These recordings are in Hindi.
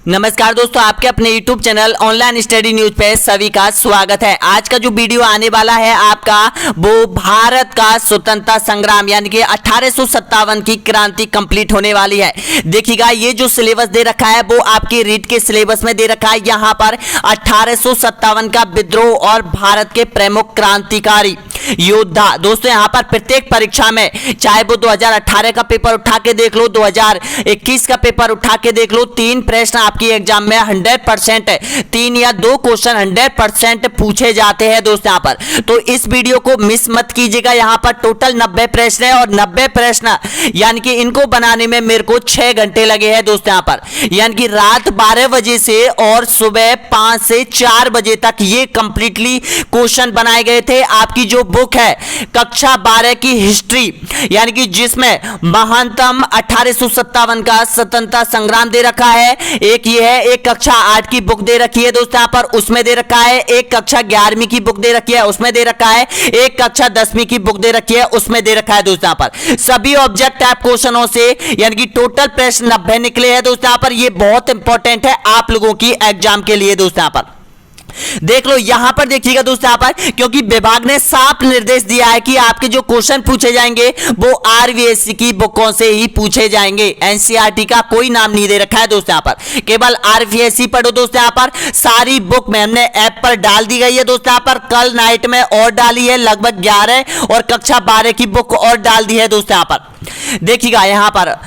नमस्कार दोस्तों, आपके अपने YouTube channel online study news पे सभी का स्वागत है। आज का जो वीडियो आने वाला है आपका वो भारत का स्वतंत्रता संग्राम यानी कि 1857 की क्रांति कंप्लीट होने वाली है। देखिएगा ये जो सिलेबस दे रखा है वो आपके रीट के सिलेबस में दे रखा है। यहाँ पर 1857 का विद्रोह और भारत के प्रमुख क्रांतिकारी योद्धा। दोस्तों यहाँ पर प्रत्येक परीक्षा में चाहे वो 2018 का पेपर उठा के देख लो, 2021 का पेपर उठा के देख लो, 3 प्रश्न आपकी एग्जाम में 100% 3 या 2 क्वेश्चन 100% पूछे जाते हैं दोस्तों यहाँ पर। तो इस वीडियो को मिस मत कीजिएगा। यहाँ पर टोटल 90 प्रश्न है और 90 प्रश्न यानी कि इनको बनाने में मेरे को 6 घंटे लगे हैं दोस्तों यहाँ पर, यानी कि रात 12 बजे से और सुबह 5 से 4 बजे तक ये कंप्लीटली क्वेश्चन बनाए गए थे। आपकी जो बुक है कक्षा 12 की हिस्ट्री यानी कि जिसमें महानतम 1857 का स्वतंत्रता संग्राम दे रखा है, एक ये है, एक कक्षा 8 की बुक दे रखी है दोस्तों यहाँ पर, उसमें दे रखा है, एक कक्षा 11वीं की बुक दे रखी है उसमें दे रखा है, एक कक्षा 10वीं की बुक दे रखी है उसमें दे रखा है दोस्तों यहाँ पर। सभी ऑब्जेक्ट टाइप क्वेश्चनों से यानी कि टोटल प्रश्न 90 निकले हैं दोस्तों यहाँ पर। ये बहुत इंपॉर्टेंट है आप लोगों की एग्जाम के लिए दोस्तों यहाँ पर। देख लो यहां पर देखिएगा दोस्तों यहाँ पर, क्योंकि विभाग ने साफ निर्देश दिया है कि आपके जो क्वेश्चन पूछे जाएंगे वो आरवीएससी की बुकों से ही पूछे जाएंगे। एनसीईआरटी का कोई नाम नहीं दे रखा है दोस्तों यहाँ पर, केवल आरवीएससी पढ़ो दोस्तों यहाँ पर। सारी बुक में हमने ऐप पर डाल दी गई है दोस्तों यहाँ पर, कल नाइट में और डाली है लगभग 11 और कक्षा 12 की बुक और डाल दी है दोस्तों यहाँ पर। देखिएगा यहाँ पर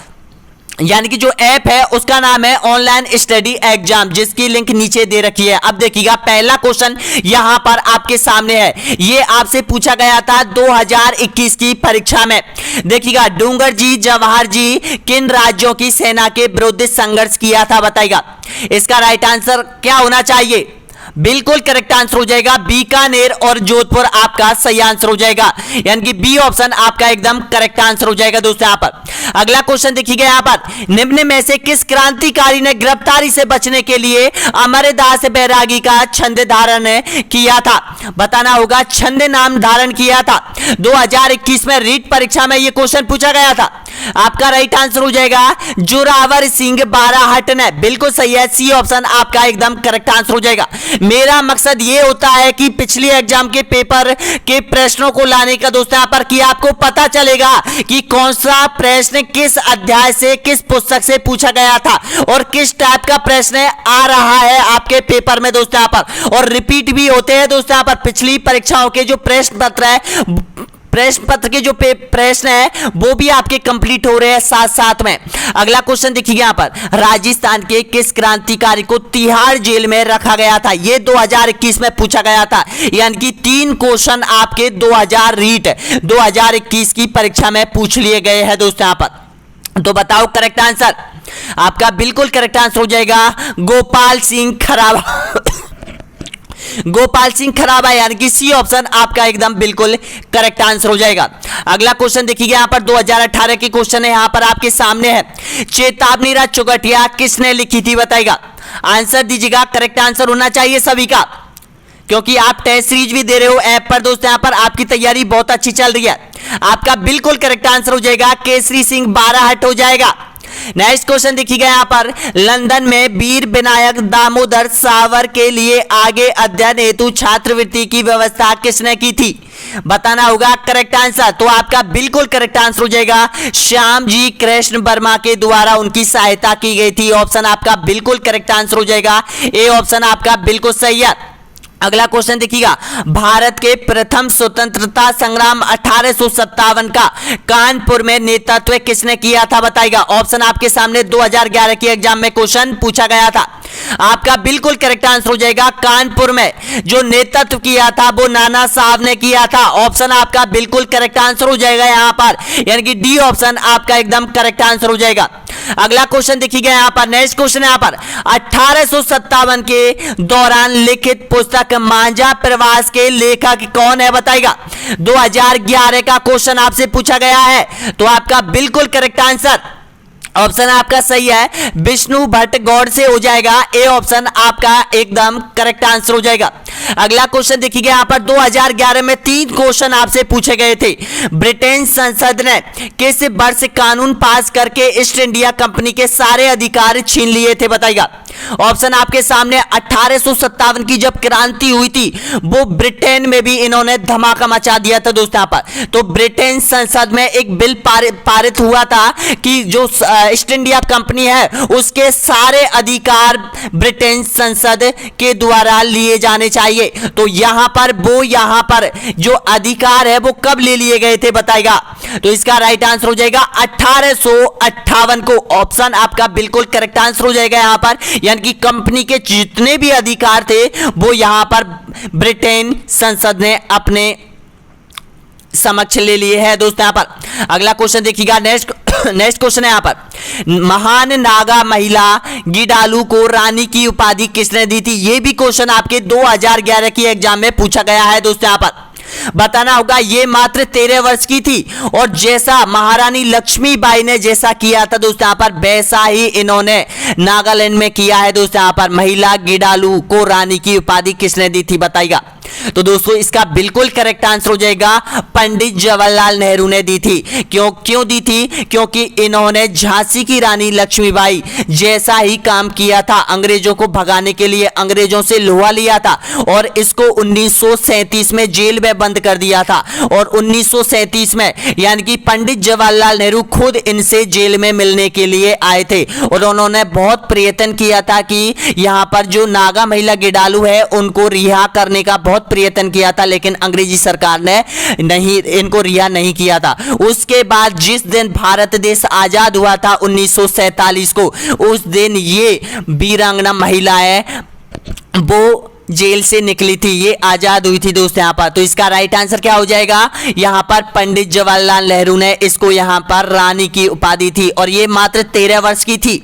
यानी कि जो ऐप है उसका नाम है ऑनलाइन स्टडी एग्जाम, जिसकी लिंक नीचे दे रखी है। अब देखिएगा पहला क्वेश्चन यहां पर आपके सामने है, ये आपसे पूछा गया था 2021 की परीक्षा में। देखिएगा डूंगर जी जवाहर जी किन राज्यों की सेना के विरुद्ध संघर्ष किया था बताइएगा। इसका राइट आंसर क्या होना चाहिए? बिल्कुल करेक्ट आंसर हो जाएगा बीकानेर और जोधपुर आपका सही आंसर हो जाएगा, यानी कि बी ऑप्शन आपका एकदम करेक्ट आंसर हो जाएगा दोस्तों यहाँ पर। अगला क्वेश्चन देखिएगा यहाँ पर, निम्न में से किस क्रांतिकारी ने गिरफ्तारी से बचने के लिए अमरदास बैरागी का छंद धारण किया था? बताना होगा, छंद नाम धारण किया था। 2021 में रीट परीक्षा में यह क्वेश्चन पूछा गया था। आपका राइट आंसर हो जाएगा जोरावर सिंह बाराहट ने, बिल्कुल सही है, सी ऑप्शन आपका एकदम करेक्ट आंसर हो जाएगा। मेरा मकसद ये होता है कि पिछली एग्जाम के पेपर के प्रश्नों को लाने का दोस्तों यहाँ पर, कि आपको पता चलेगा कि कौन सा प्रश्न किस अध्याय से किस पुस्तक से पूछा गया था और किस टाइप का प्रश्न आ रहा है आपके पेपर में दोस्तों यहाँ पर। और रिपीट भी होते हैं दोस्तों यहाँ पर, पिछली परीक्षाओं के जो प्रश्न पत्र है, प्रश्न पत्र के जो प्रश्न है वो भी आपके कंप्लीट हो रहे हैं साथ साथ में। अगला क्वेश्चन देखिए यहाँ पर, राजस्थान के किस क्रांतिकारी को तिहाड़ जेल में रखा गया था? ये 2021 में पूछा गया था, यानी कि 3 क्वेश्चन आपके 2021 की परीक्षा में पूछ लिए गए हैं दोस्तों यहाँ पर। तो बताओ करेक्ट आंसर। आपका बिल्कुल करेक्ट आंसर हो जाएगा गोपाल सिंह खराबा। गोपाल सिंह खराबा यानी कि सी ऑप्शन आपका एकदम बिल्कुल करेक्ट आंसर हो जाएगा। अगला क्वेश्चन देखिए यहाँ पर 2018 की क्वेश्चन है, यहाँ पर आपके सामने है, चेतावनी राज चौगटिया किसने लिखी थी बताइएगा। आंसर दीजिएगा, करेक्ट आंसर होना चाहिए सभी का, क्योंकि आप टेस्ट सीरीज भी दे रहे हो ऐप पर दोस्तों, यहाँ पर आपकी तैयारी बहुत अच्छी चल रही है। आपका बिल्कुल करेक्ट आंसर हो जाएगा केसरी सिंह बाराहट हो जाएगा। नेक्स्ट क्वेश्चन देखिएगा यहाँ पर, लंदन में वीर विनायक दामोदर सावर के लिए आगे अध्ययन हेतु छात्रवृत्ति की व्यवस्था किसने की थी? बताना होगा करेक्ट आंसर। तो आपका बिल्कुल करेक्ट आंसर हो जाएगा श्याम जी कृष्ण वर्मा के द्वारा उनकी सहायता की गई थी। ऑप्शन आपका बिल्कुल करेक्ट आंसर हो जाएगा, ए ऑप्शन आपका बिल्कुल सही है। अगला क्वेश्चन देखिएगा, भारत के प्रथम स्वतंत्रता संग्राम 1857 का कानपुर में नेतृत्व किसने किया था बताइएगा। ऑप्शन आपके सामने 2011 की एग्जाम में क्वेश्चन पूछा गया था। आपका बिल्कुल करेक्ट आंसर हो जाएगा, कानपुर में जो नेतृत्व किया था वो नाना साहब ने किया था। ऑप्शन आपका बिल्कुल करेक्ट आंसर हो जाएगा यहाँ पर, यानी कि डी ऑप्शन आपका एकदम करेक्ट आंसर हो जाएगा। अगला क्वेश्चन देखिएगा यहाँ पर, नेक्स्ट क्वेश्चन यहाँ पर, 1857 के दौरान लिखित पुस्तक मांझा प्रवास के लेखक कौन है बताइएगा। 2011 का क्वेश्चन आपसे पूछा गया है, तो आपका बिल्कुल करेक्ट आंसर ऑप्शन आपका सही है विष्णु भट्ट गौड़ से हो जाएगा, ए ऑप्शन आपका एकदम करेक्ट आंसर हो जाएगा। अगला क्वेश्चन देखिएगा यहाँ पर 2011 में 3 क्वेश्चन आपसे पूछे गए थे। ब्रिटेन संसद ने किस वर्ष कानून पास करके ईस्ट इंडिया कंपनी के सारे अधिकार छीन लिए थे, बताइएगा। ऑप्शन आपके सामने 1857 की जब क्रांति हुई थी वो ब्रिटेन में भी इन्होंने धमाका मचा दिया था दोस्तों। यहाँ पर तो ब्रिटेन संसद में एक बिल पारित हुआ था कि जो ईस्ट इंडिया कंपनी है उसके सारे अधिकार ब्रिटेन संसद के द्वारा लिए जाने चाहिए। तो यहां पर जो अधिकार है वो कब ले लिए गए थे, बताएगा। तो इसका राइट आंसर हो जाएगा 1858 को। ऑप्शन आपका बिल्कुल करेक्ट आंसर हो जाएगा यहाँ पर, यानी कि कंपनी के जितने भी अधिकार थे वो यहां पर ब्रिटेन संसद ने अपने समक्ष ले लिए हैं दोस्तों। यहां पर अगला क्वेश्चन देखिएगा। नेक्स्ट क्वेश्चन है यहाँ पर, महान नागा महिला गिडालू को रानी की उपाधि किसने दी थी? ये भी क्वेश्चन आपके 2011 की एग्जाम में पूछा गया है दोस्तों। यहाँ पर बताना होगा ये मात्र 13 वर्ष की थी और जैसा महारानी लक्ष्मीबाई ने जैसा किया था दोस्तों यहाँ पर वैसा ही इन्होंने नागालैंड में किया है दोस्तों। यहाँ पर महिला गिडालू को रानी की उपाधि किसने दी थी, बताइएगा। तो दोस्तों इसका बिल्कुल करेक्ट आंसर हो जाएगा पंडित जवाहरलाल नेहरू ने दी थी। क्यों दी थी? क्योंकि इन्होंने झांसी की रानी लक्ष्मीबाई जैसा ही काम किया था, अंग्रेजों को भगाने के लिए अंग्रेजों से लोहा लिया था और इसको 1937 में जेल में बंद कर दिया था। और 1937 में यानी कि पंडित जवाहरलाल नेहरू खुद इनसे जेल में मिलने के लिए आए थे और उन्होंने बहुत प्रयत्न किया था कि यहां पर जो नागा महिला गिडालू है उनको रिहा करने का बहुत प्रयत्न किया था, लेकिन अंग्रेजी सरकार ने इनको रिहा नहीं किया था। उसके बाद जिस दिन भारत देश आजाद हुआ था 1947 को, उस दिन ये वीरांगना महिलाएं वो जेल से निकली थी, ये आजाद हुई थी दोस्तों यहाँ पर। तो इसका राइट आंसर क्या हो जाएगा? यहाँ पर पंडित जवाहरलाल नेहरू ने इसको यहाँ पर रानी की उपाधि थी और ये मात्र 13 वर्ष की थी।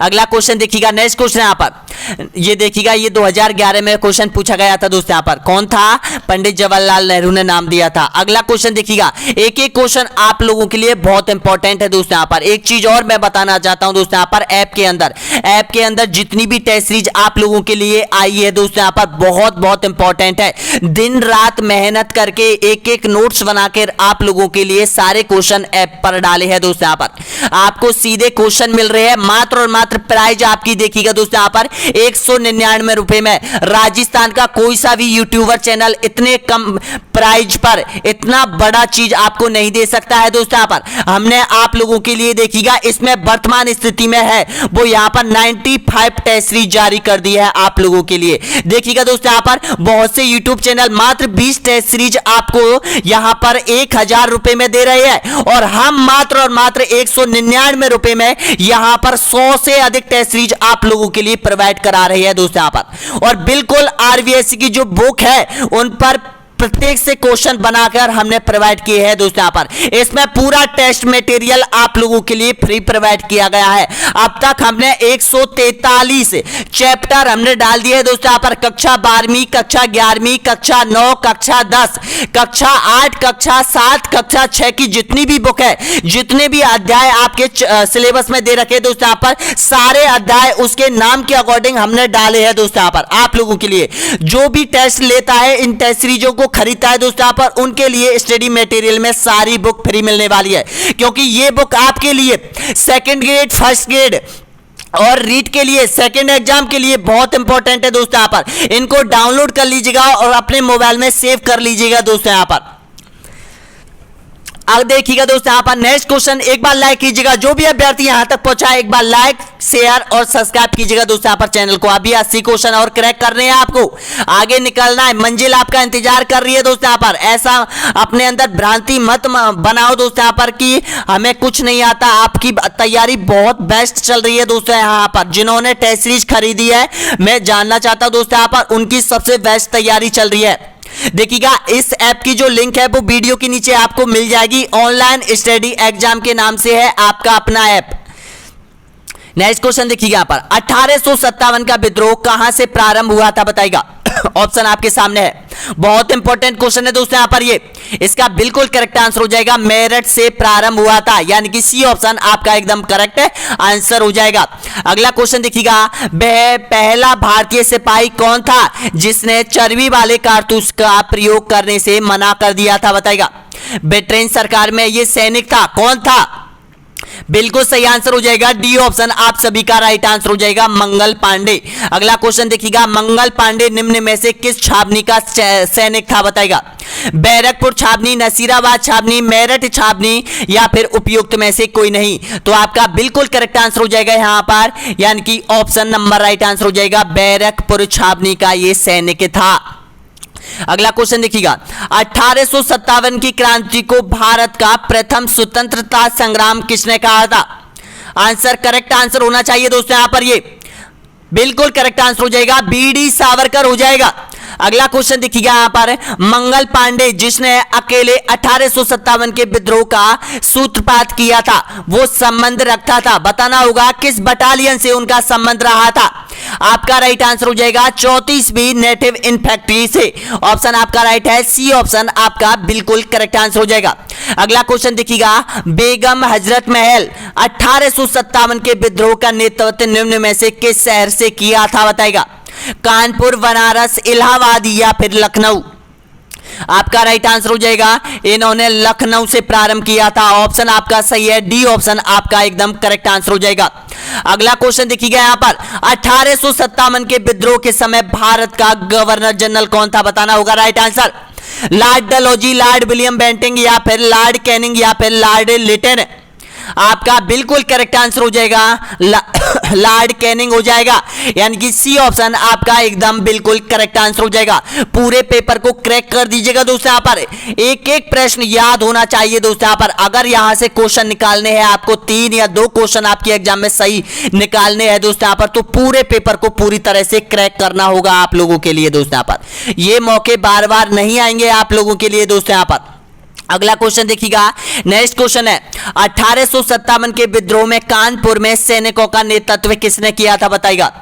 अगला क्वेश्चन देखिएगा। नेक्स्ट क्वेश्चन यहाँ पर ये देखिएगा, ये 2011 में क्वेश्चन पूछा गया था दोस्तों। यहाँ पर कौन था? पंडित जवाहरलाल नेहरू ने नाम दिया था। अगला क्वेश्चन देखिएगा, एक एक क्वेश्चन आप लोगों के लिए बहुत इंपॉर्टेंट है दोस्तों। यहाँ पर एक चीज और मैं बताना चाहता हूं दोस्तों। यहाँ पर ऐप के अंदर जितनी भी टेस्ट सीरीज आप लोगों के लिए आई है दोस्तों, यहाँ पर बहुत इंपॉर्टेंट है। दिन रात मेहनत करके एक एक नोट्स बनाकर आप लोगों के लिए सारे क्वेश्चन ऐप पर डाले हैं दोस्तों। यहाँ पर आपको सीधे क्वेश्चन मिल रहे हैं, मात्र और मात्र प्राइज आपकी देखिएगा दोस्तों। यहाँ पर 199 रुपए में राजस्थान का कोई सा भी यूट्यूबर चैनल इतने कम प्राइज पर इतना बड़ा चीज आपको नहीं दे सकता है दोस्तों। यहाँ पर हमने आप लोगों के लिए देखिएगा, इसमें वर्तमान स्थिति में है वो यहाँ पर 95 टेस्ट सीरीज जारी कर दी है आप लोगों के लिए। देखिएगा दोस्तों, यहाँ पर बहुत से यूट्यूब चैनल मात्र 20 टेस्ट सीरीज आपको यहाँ पर 1000 रुपए में दे रहे हैं और हम मात्र और मात्र 199 रुपए में यहाँ पर 100 से अधिक टेस्ट सीरीज आप लोगों के लिए प्रोवाइड करा रही है दोस्तों यहाँ पर। और बिल्कुल आरबीएससी की जो बुक है उन पर प्रत्येक से क्वेश्चन बनाकर हमने प्रोवाइड किए हैं दोस्तों। यहाँ पर इसमें पूरा टेस्ट मटेरियल आप लोगों के लिए फ्री प्रोवाइड किया गया है। अब तक हमने 143 चैप्टर हमने डाल दिए हैं दोस्तों। यहाँ पर कक्षा 12वीं, कक्षा 11वीं, कक्षा 9, कक्षा 10, कक्षा 8, कक्षा 7, कक्षा 6 की जितनी भी बुक है, जितने भी अध्याय आपके सिलेबस में दे रखे दोस्तों, यहाँ पर सारे अध्याय उसके नाम के अकॉर्डिंग हमने डाले हैं दोस्तों। यहाँ पर आप लोगों के लिए जो भी टेस्ट लेता है, इन टेस्ट सीरीजों को खरीदता है दोस्तों, यहाँ पर उनके लिए स्टडी मटेरियल में सारी बुक फ्री मिलने वाली है। क्योंकि ये बुक आपके लिए सेकंड ग्रेड, फर्स्ट ग्रेड और रीड के लिए, सेकंड एग्जाम के लिए बहुत इंपॉर्टेंट है दोस्तों। यहाँ पर इनको डाउनलोड कर लीजिएगा और अपने मोबाइल में सेव कर लीजिएगा दोस्तों। यहाँ पर अब देखिएगा दोस्तों, यहाँ पर नेक्स्ट क्वेश्चन एक बार लाइक कीजिएगा, जो भी अभ्यर्थी यहां तक पहुंचा है एक बार लाइक, शेयर और सब्सक्राइब कीजिएगा दोस्तों यहाँ पर चैनल को। अभी 80 क्वेश्चन और क्रैक करने हैं, आपको आगे निकलना है, मंजिल आपका इंतजार कर रही है दोस्तों। यहाँ पर ऐसा अपने अंदर भ्रांति मत बनाओ दोस्तों यहाँ पर कि हमें कुछ नहीं आता। आपकी तैयारी बहुत बेस्ट चल रही है दोस्तों। यहाँ पर जिन्होंने टेस्ट सीरीज खरीदी है, मैं जानना चाहता हूं दोस्तों, यहाँ पर उनकी सबसे बेस्ट तैयारी चल रही है। देखिएगा, इस ऐप की जो लिंक है वो वीडियो के नीचे आपको मिल जाएगी। ऑनलाइन स्टडी एग्जाम के नाम से है आपका अपना ऐप। नेक्स्ट क्वेश्चन देखिएगा, यहाँ पर 1857 का विद्रोह कहां से प्रारंभ हुआ था, बताइएगा। ऑप्शन आपके सामने है। बहुत इंपॉर्टेंट क्वेश्चन है दोस्तों यहाँ पर ये। इसका बिल्कुल करेक्ट आंसर हो जाएगा मेरठ से प्रारंभ हुआ था, यानी कि सी ऑप्शन आपका एकदम करेक्ट आंसर हो जाएगा। अगला क्वेश्चन देखिएगा, वह पहला भारतीय सिपाही कौन था जिसने चर्बी वाले कारतूस का प्रयोग करने से मना कर दिया था, बताएगा। ब्रिटेन सरकार में ये सैनिक था, कौन था? बिल्कुल सही आंसर हो जाएगा डी ऑप्शन आप सभी का राइट आंसर हो जाएगा, मंगल पांडे। अगला क्वेश्चन देखिएगा, मंगल पांडे निम्न में से किस छावनी का सैनिक था, बताएगा। बैरकपुर छावनी, नसीराबाद छावनी, मेरठ छावनी या फिर उपयुक्त में से कोई नहीं। तो आपका बिल्कुल करेक्ट आंसर हो जाएगा यहां पर, यानी कि ऑप्शन नंबर राइट आंसर हो जाएगा, बैरकपुर छावनी का यह सैनिक था। अगला क्वेश्चन देखिएगा, 1857 की क्रांति को भारत का प्रथम स्वतंत्रता संग्राम किसने कहा था? आंसर करेक्ट आंसर होना चाहिए दोस्तों यहां पर, ये बिल्कुल करेक्ट आंसर हो जाएगा, बीडी सावरकर हो जाएगा। अगला क्वेश्चन देखिएगा यहां पर, मंगल पांडे जिसने अकेले 1857 के विद्रोह का सूत्रपात किया था, वो संबंध रखता था, बताना होगा किस बटालियन से उनका संबंध रहा था। आपका राइट आंसर हो जाएगा 34वीं नेटिव इन्फेंट्री से। ऑप्शन आपका राइट है, सी ऑप्शन आपका बिल्कुल करेक्ट आंसर हो जाएगा। अगला क्वेश्चन देखिएगा, बेगम हजरत महल 1857 के विद्रोह का नेतृत्व निम्न में से किस शहर से किया था, बताएगा। कानपुर, बनारस, इलाहाबाद या फिर लखनऊ। आपका राइट आंसर हो जाएगा, इन्होंने लखनऊ से प्रारंभ किया था। ऑप्शन आपका सही है, डी ऑप्शन आपका एकदम करेक्ट आंसर हो जाएगा। अगला क्वेश्चन देखिएगा यहां पर, 1857 के विद्रोह के समय भारत का गवर्नर जनरल कौन था, बताना होगा। Right answer lord Dalhousie, lord William Bentinck या फिर लॉर्ड कैनिंग या फिर लॉर्ड लिटन। आपका बिल्कुल करेक्ट आंसर हो जाएगा लॉर्ड कैनिंग हो जाएगा, यानी कि सी ऑप्शन आपका एकदम बिल्कुल करेक्ट आंसर हो जाएगा। पूरे पेपर को क्रैक कर दीजिएगा दोस्तों, यहाँ पर एक एक प्रश्न याद होना चाहिए दोस्तों। यहाँ पर अगर यहाँ से क्वेश्चन निकालने हैं आपको, 3 या 2 क्वेश्चन आपके एग्जाम में सही निकालने हैं दोस्तों यहाँ पर, तो पूरे पेपर को पूरी तरह से क्रैक करना होगा आप लोगों के लिए दोस्तों। यहाँ पर ये मौके बार बार नहीं आएंगे आप लोगों के लिए दोस्तों। यहाँ पर अगला क्वेश्चन देखिएगा, नेक्स्ट क्वेश्चन है, 1857 के विद्रोह में कानपुर में सैनिकों का नेतृत्व किसने किया था, बताइएगा।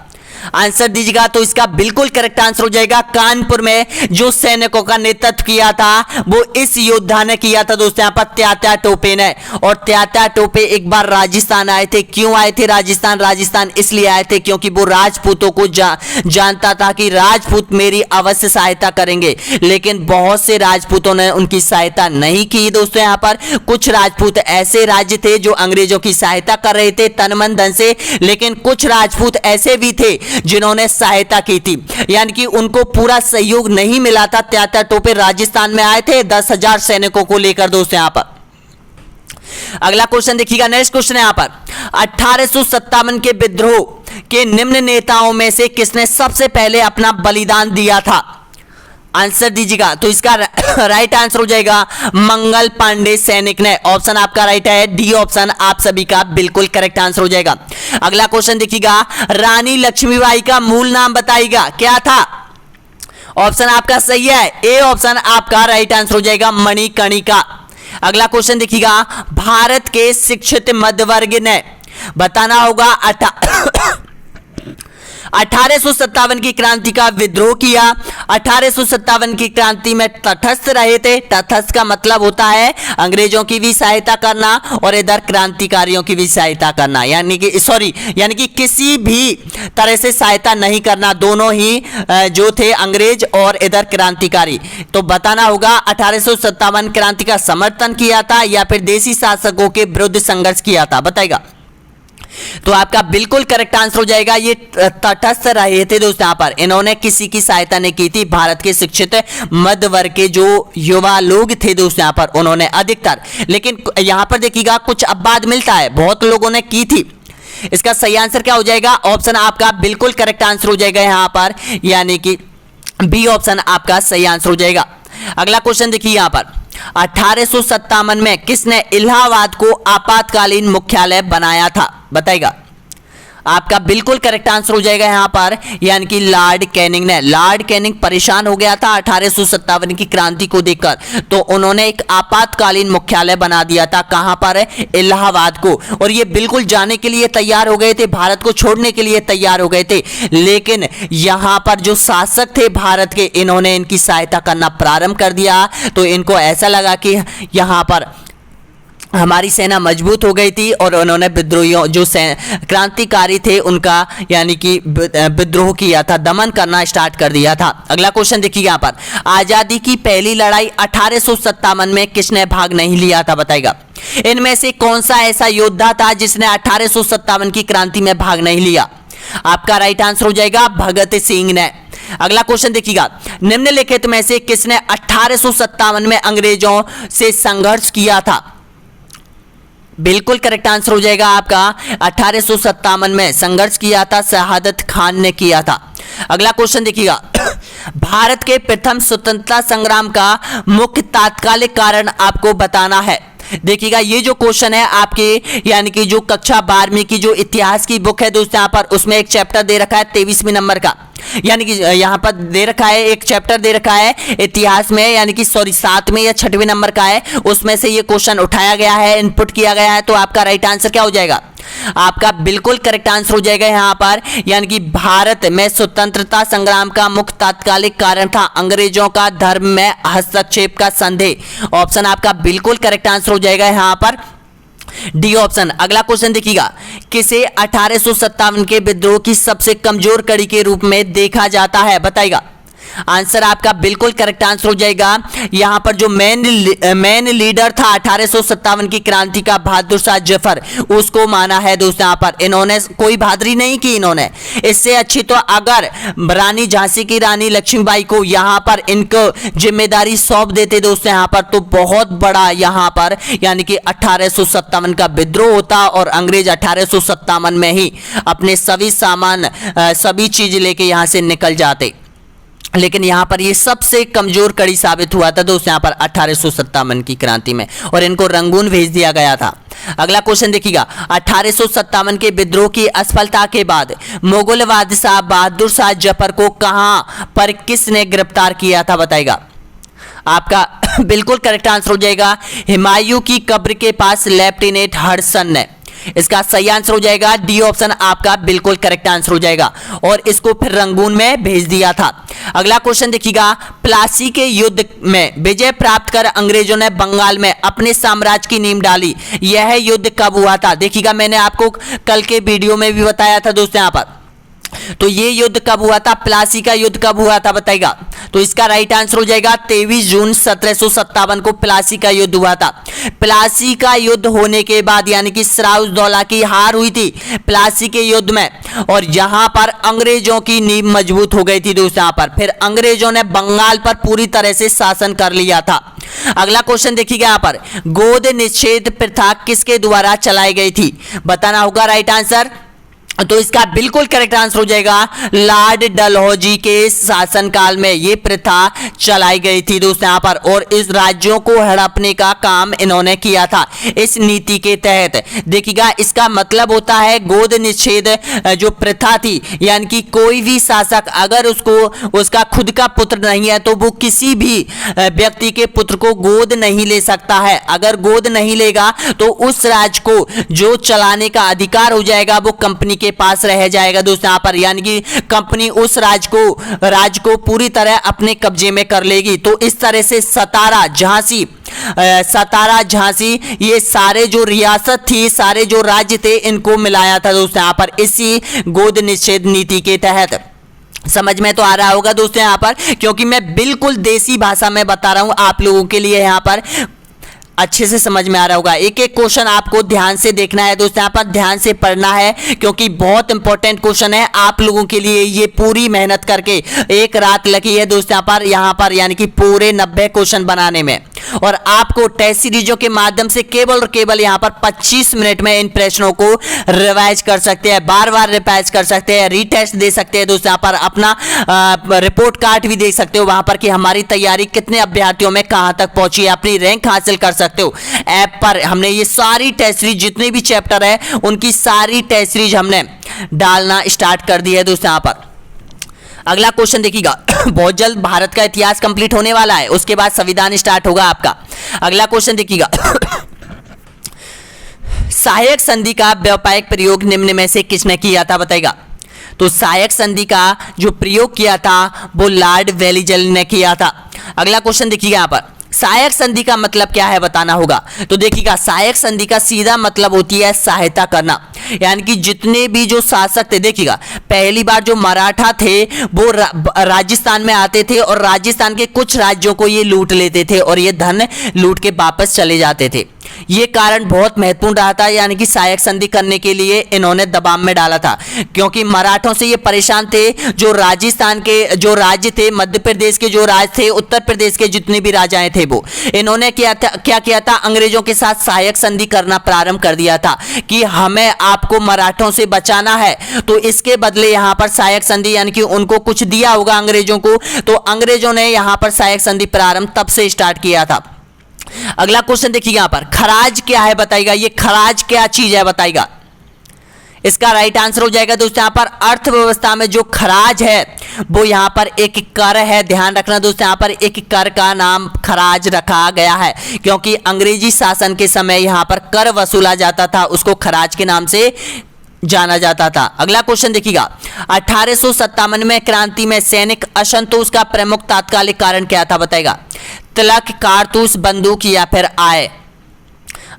आंसर दीजिएगा तो इसका बिल्कुल करेक्ट आंसर हो जाएगा, कानपुर में जो सैनिकों का नेतृत्व किया था वो इस योद्धा ने किया था दोस्तों यहाँ पर, त्यात्या टोपे ने। और त्यात्या टोपे एक बार राजस्थान आए थे। क्यों आए थे राजस्थान इसलिए आए थे क्योंकि वो राजपूतों को जानता था कि राजपूत मेरी अवश्य सहायता करेंगे, लेकिन बहुत से राजपूतों ने उनकी सहायता नहीं की दोस्तों। यहाँ पर कुछ राजपूत ऐसे राज्य थे जो अंग्रेजों की सहायता कर रहे थे तन मन धन से, लेकिन कुछ राजपूत ऐसे भी थे जिन्होंने सहायता की थी, यानी कि उनको पूरा सहयोग नहीं मिला था। त्यात्या टोपे राजस्थान में आए थे 10,000 सैनिकों को लेकर दोस्तों। यहां पर अगला क्वेश्चन देखिएगा, नेक्स्ट क्वेश्चन है यहां पर, 1857 के विद्रोह के निम्न नेताओं में से किसने सबसे पहले अपना बलिदान दिया था? आंसर दीजिएगा तो इसका राइट आंसर हो जाएगा मंगल पांडे सैनिक ने। ऑप्शन आपका राइट है, डी ऑप्शन आप सभी का बिल्कुल करेक्ट आंसर हो जाएगा। अगला क्वेश्चन देखिएगा, रानी लक्ष्मीबाई का मूल नाम बताइएगा, क्या था? ऑप्शन आपका सही है, ए ऑप्शन आपका राइट आंसर हो जाएगा, मणिकर्णिका। अगला क्वेश्चन देखिएगा, भारत के शिक्षित मध्य वर्ग ने, बताना होगा 1857 की क्रांति का विद्रोह किया। 1857 की क्रांति में तटस्थ रहे थे। तटस्थ का मतलब होता है अंग्रेजों की भी सहायता करना और इधर क्रांतिकारियों की भी सहायता करना, यानी कि किसी भी तरह से सहायता नहीं करना, दोनों ही जो थे अंग्रेज और इधर क्रांतिकारी। तो बताना होगा 1857 क्रांति का समर्थन किया था या फिर देसी शासकों के विरुद्ध संघर्ष किया था, बताएगा। तो आपका बिल्कुल करेक्ट आंसर हो जाएगा, ये तटस्थ रहे थे दोस्तों। यहाँ पर इन्होंने किसी की सहायता नहीं की थी। भारत के शिक्षित मध्य वर्ग के जो युवा लोग थे दोस्तों यहाँ पर, उन्होंने अधिकतर, लेकिन यहाँ पर देखिएगा कुछ अपवाद मिलता है, बहुत लोगों ने की थी। इसका सही आंसर क्या हो जाएगा? ऑप्शन आपका बिल्कुल करेक्ट आंसर हो जाएगा यहाँ पर, यानी कि बी ऑप्शन आपका सही आंसर हो जाएगा। अगला क्वेश्चन देखिए यहाँ पर, 1857 में किसने इलाहाबाद को आपातकालीन मुख्यालय बनाया था, बताइएगा। आपका बिल्कुल करेक्ट आंसर हो जाएगा यहाँ पर, यानी कि लॉर्ड कैनिंग ने। लॉर्ड कैनिंग परेशान हो गया था 1857 की क्रांति को देखकर, तो उन्होंने एक आपातकालीन मुख्यालय बना दिया था। कहां पर? इलाहाबाद को। और ये बिल्कुल जाने के लिए तैयार हो गए थे, भारत को छोड़ने के लिए तैयार हो गए थे, लेकिन यहां पर जो शासक थे भारत के, इन्होंने इनकी सहायता करना प्रारंभ कर दिया। तो इनको ऐसा लगा कि यहां पर हमारी सेना मजबूत हो गई थी और उन्होंने विद्रोहियों जो क्रांतिकारी थे उनका यानी कि विद्रोह किया था, दमन करना स्टार्ट कर दिया था। अगला क्वेश्चन देखिए यहाँ पर, आजादी की पहली लड़ाई 1857 में किसने भाग नहीं लिया था? बताएगा। इनमें से कौन सा ऐसा योद्धा था जिसने 1857 की क्रांति में भाग नहीं लिया? आपका राइट आंसर हो जाएगा भगत सिंह ने। अगला क्वेश्चन देखिएगा, निम्नलिखित में से किसने 1857 में अंग्रेजों से संघर्ष किया था? बिल्कुल करेक्ट आंसर हो जाएगा आपका 1857 में संघर्ष किया था, शहादत खान ने किया था। अगला क्वेश्चन देखिएगा, भारत के प्रथम स्वतंत्रता संग्राम का मुख्य तात्कालिक कारण आपको बताना है। देखिएगा ये जो क्वेश्चन है आपके यानी कि जो कक्षा 12वीं की जो इतिहास की बुक है दोस्तों, यहाँ पर उसमें एक चैप्टर दे रखा है 23वें नंबर का, यानी कि यहाँ पर दे रखा है एक चैप्टर दे रखा है इतिहास में, यानी कि सॉरी 7वें या 6वें नंबर का है, उसमें से ये क्वेश्चन उठाया गया है, इनपुट किया गया है। तो आपका राइट आंसर क्या हो जाएगा? आपका बिल्कुल करेक्ट आंसर हो जाएगा यहाँ पर, यानी कि भारत में स्वतंत्रता संग्राम का मुख्य तात्कालिक कारण था अंग्रेजों का धर्म में हस्तक्षेप का संदेह। ऑप्शन आपका बिल्कुल करेक्ट आंसर हो जाएगा यहाँ पर डी ऑप्शन। अगला क्वेश्चन देखिएगा, किसे 1857 के विद्रोह की सबसे कमजोर कड़ी के रूप में देखा जाता है? बताइएगा। आंसर आपका बिल्कुल करेक्ट आंसर हो जाएगा, यहां पर जो मेन लीडर था 1857 की क्रांति का, बहादुर शाह जफर, उसको माना है दोस्तों। यहां पर इन्होंने कोई बहादुरी नहीं की, इन्होंने इससे अच्छी तो अगर रानी झांसी की रानी लक्ष्मीबाई को यहां पर इनको जिम्मेदारी सौंप देते दोस्तों यहां पर, तो बहुत बड़ा यहां पर यानी कि 1857 का विद्रोह होता और अंग्रेज 1857 में ही अपने सभी सामान सभी चीज लेके यहां से निकल जाते। लेकिन यहाँ पर ये सबसे कमजोर कड़ी साबित हुआ था दोस्तों यहाँ पर 1857 की क्रांति में, और इनको रंगून भेज दिया गया था। अगला क्वेश्चन देखिएगा, 1857 के विद्रोह की असफलता के बाद मुगल बादशाह बहादुर शाह जफर को कहां पर किसने गिरफ्तार किया था? बताएगा। आपका बिल्कुल करेक्ट आंसर हो जाएगा हुमायूं की कब्र के पास लेफ्टिनेंट हडसन ने। इसका सही आंसर हो जाएगा डी ऑप्शन, आपका बिल्कुल करेक्ट आंसर हो जाएगा, और इसको फिर रंगून में भेज दिया था। अगला क्वेश्चन देखिएगा, प्लासी के युद्ध में विजय प्राप्त कर अंग्रेजों ने बंगाल में अपने साम्राज्य की नींव डाली। यह युद्ध कब हुआ था? देखिएगा मैंने आपको कल के वीडियो में भी बताया था दोस्तों यहाँ पर, तो ये युद्ध कब हुआ था? प्लासी का युद्ध कब हुआ था? बताइएगा। तो इसका राइट आंसर हो जाएगा 23 जून 1757 को प्लासी का युद्ध हुआ था। प्लासी का युद्ध होने के बाद यानी कि सिराजुद्दौला की हार हुई थी प्लासी के युद्ध में, और यहां पर अंग्रेजों की नींव मजबूत हो गई थी दोस्तों। यहां पर फिर अंग्रेजों ने बंगाल पर पूरी तरह से शासन कर लिया था। अगला क्वेश्चन देखिएगा, यहां पर गोद निषेध प्रथा किसके द्वारा चलाई गई थी? बताना होगा राइट आंसर। तो इसका बिल्कुल करेक्ट आंसर हो जाएगा लॉर्ड डलहौजी के शासनकाल में ये प्रथा चलाई गई थी दोस्तों यहाँ पर, और इस राज्यों को हड़पने का काम इन्होंने किया था इस नीति के तहत। देखिएगा इसका मतलब होता है गोद निषेध जो प्रथा थी, यानी कि कोई भी शासक अगर उसका खुद का पुत्र नहीं है तो वो किसी भी व्यक्ति के पुत्र को गोद नहीं ले सकता है। अगर गोद नहीं लेगा तो उस राज्य को जो चलाने का अधिकार हो जाएगा वो कंपनी के पास रह जाएगा दोस्तों यहाँ पर, यानी कि कंपनी उस राज्य को पूरी तरह अपने कब्जे में कर लेगी। तो इस तरह से सतारा झांसी ये सारे जो रियासत थी, सारे जो राज्य थे, इनको मिलाया था दोस्तों यहाँ पर इसी गोद निषेध नीति के तहत। समझ में तो आ रहा होगा दोस्तों यहाँ पर, क्योंकि मैं बिल्कुल देसी भाषा में बता रहा हूं आप लोगों के लिए, यहाँ पर अच्छे से समझ में आ रहा होगा। एक एक क्वेश्चन आपको ध्यान से देखना है दोस्तों, यहाँ पर ध्यान से पढ़ना है, क्योंकि बहुत इंपॉर्टेंट क्वेश्चन है आप लोगों के लिए। ये पूरी मेहनत करके एक रात लगी है दोस्तों यहाँ पर यानी कि पूरे 90 क्वेश्चन बनाने में, और आपको टेस्ट सीरीजों के माध्यम से केवल और केवल यहाँ पर 25 मिनट में इन प्रश्नों को रिवाइज कर सकते हैं, बार बार रिवाइज कर सकते हैं, रीटेस्ट दे सकते हैं दोस्तों। यहाँ पर अपना रिपोर्ट कार्ड भी देख सकते हो वहां पर कि हमारी तैयारी कितने अभ्यर्थियों में कहां तक पहुंची है, अपनी रैंक हासिल कर सकते हो। ऐप पर हमने ये सारी टेस्ट सीरीज जितने भी चैप्टर है उनकी सारी टेस्ट सीरीज हमने डालना स्टार्ट कर दिया है दोस्तों यहाँ पर। अगला क्वेश्चन देखिएगा बहुत जल्द भारत का इतिहास कंप्लीट होने वाला है, उसके बाद संविधान स्टार्ट होगा आपका। अगला क्वेश्चन देखिएगा सहायक संधि का व्यापक प्रयोग निम्न में से किसने किया था बताइएगा। तो सहायक संधि का जो प्रयोग किया था वो लॉर्ड वेलिस्ली ने किया था। अगला क्वेश्चन देखिएगा यहाँ पर सहायक संधि का मतलब क्या है बताना होगा। तो देखिएगा सहायक संधि का सीधा मतलब होती है सहायता करना, यानी कि जितने भी जो शासक थे, देखिएगा पहली बार जो मराठा थे वो राजस्थान में आते थे और राजस्थान के कुछ राज्यों को ये लूट लेते थे और ये धन लूट के वापस चले जाते थे। ये कारण बहुत महत्वपूर्ण रहा था, यानी कि सहायक संधि करने के लिए इन्होंने दबाव में डाला था, क्योंकि मराठों से ये परेशान थे। जो राजस्थान के जो राज्य थे, मध्य प्रदेश के जो राज थे, उत्तर प्रदेश के जितने भी राजाएं थे वो इन्होंने क्या किया था, अंग्रेजों के साथ सहायक संधि करना प्रारंभ कर दिया था कि हमें आपको मराठों से बचाना है, तो इसके बदले यहाँ पर सहायक संधि, यानी कि उनको कुछ दिया होगा अंग्रेजों को, तो अंग्रेजों ने यहाँ पर सहायक संधि प्रारंभ तब से स्टार्ट किया था। अगला क्वेश्चन देखिए यहाँ पर खराज क्या है बताइएगा। ये खराज क्या चीज है बताइएगा। इसका राइट आंसर हो जाएगा दोस्तों यहाँ पर अर्थव्यवस्था में जो खराज है वो यहाँ पर एक कर है। ध्यान रखना दोस्तों, यहाँ पर एक कर का नाम खराज रखा गया है, क्योंकि अंग्रेजी शासन के समय यहाँ पर कर वसूला जाता था, उसको खराज के नाम से जाना जाता था। अगला क्वेश्चन देखिएगा 1857 में क्रांति में सैनिक असंतोष का प्रमुख तात्कालिक कारण क्या था बताइएगा। तिलक, कारतूस, बंदूक या फिर आय।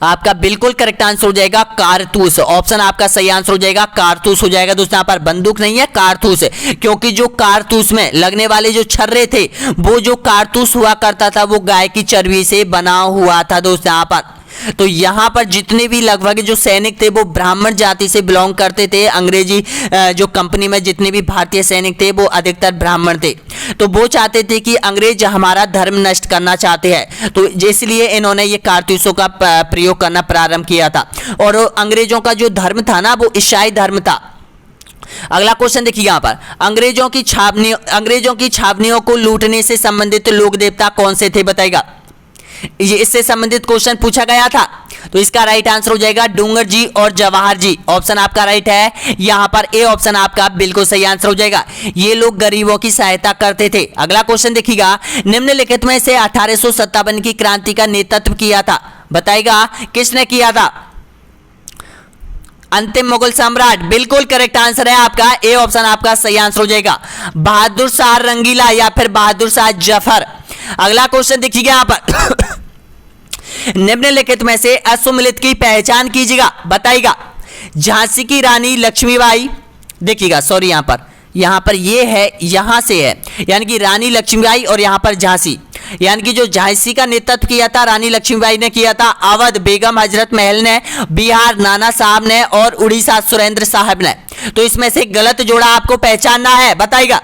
आपका बिल्कुल करेक्ट आंसर हो जाएगा कारतूस। ऑप्शन आपका सही आंसर हो जाएगा कारतूस हो जाएगा दोस्तों। यहाँ पर बंदूक नहीं है, कारतूस है, क्योंकि जो कारतूस में लगने वाले जो छर्रे थे वो जो कारतूस हुआ करता था वो गाय की चर्बी से बना हुआ था दोस्तों यहाँ पर। तो यहाँ पर जितने भी लगभग जो सैनिक थे वो ब्राह्मण जाति से बिलोंग करते थे। अंग्रेजी जो कंपनी में जितने भी भारतीय सैनिक थे वो अधिकतर ब्राह्मण थे, तो वो चाहते थे कि अंग्रेज हमारा धर्म नष्ट करना चाहते हैं, तो इसलिए इन्होंने ये कारतूसों का प्रयोग करना प्रारंभ किया था। और अंग्रेजों का जो धर्म था ना वो ईसाई धर्म था। अगला क्वेश्चन देखिए यहाँ पर अंग्रेजों की छावनियों को लूटने से संबंधित लोक देवता कौन से थे बताइएगा। ये इससे संबंधित क्वेश्चन पूछा गया था, तो इसका राइट आंसर हो जाएगा डूंगर जी और जवाहर जी। ऑप्शन आपका राइट है, यहाँ पर ए ऑप्शन आपका बिल्कुल सही आंसर हो जाएगा। ये लोग गरीबों की सहायता करते थे। अगला क्वेश्चन देखिएगा निम्नलिखित में से 1857 की क्रांति का नेतृत्व किया था बताइएगा किसने किया था। अंतिम मुगल सम्राट, बिल्कुल करेक्ट आंसर है आपका ए ऑप्शन आपका सही आंसर हो जाएगा। बहादुर शाह रंगीला या फिर बहादुर शाह जफर। अगला क्वेश्चन देखिएगा यहाँ पर निम्नलिखित में से असुमिलित की पहचान कीजिएगा बताइएगा। झांसी की रानी लक्ष्मीबाई, देखिएगा सॉरी यहाँ पर ये है, यहां से है, यानी कि रानी लक्ष्मीबाई और यहाँ पर झांसी, यानी कि जो झांसी का नेतृत्व किया था रानी लक्ष्मीबाई ने किया था, अवध बेगम हजरत महल ने, बिहार नाना साहब ने और उड़ीसा सुरेंद्र साहब ने। तो इसमें से गलत जोड़ा आपको पहचानना है बताइएगा।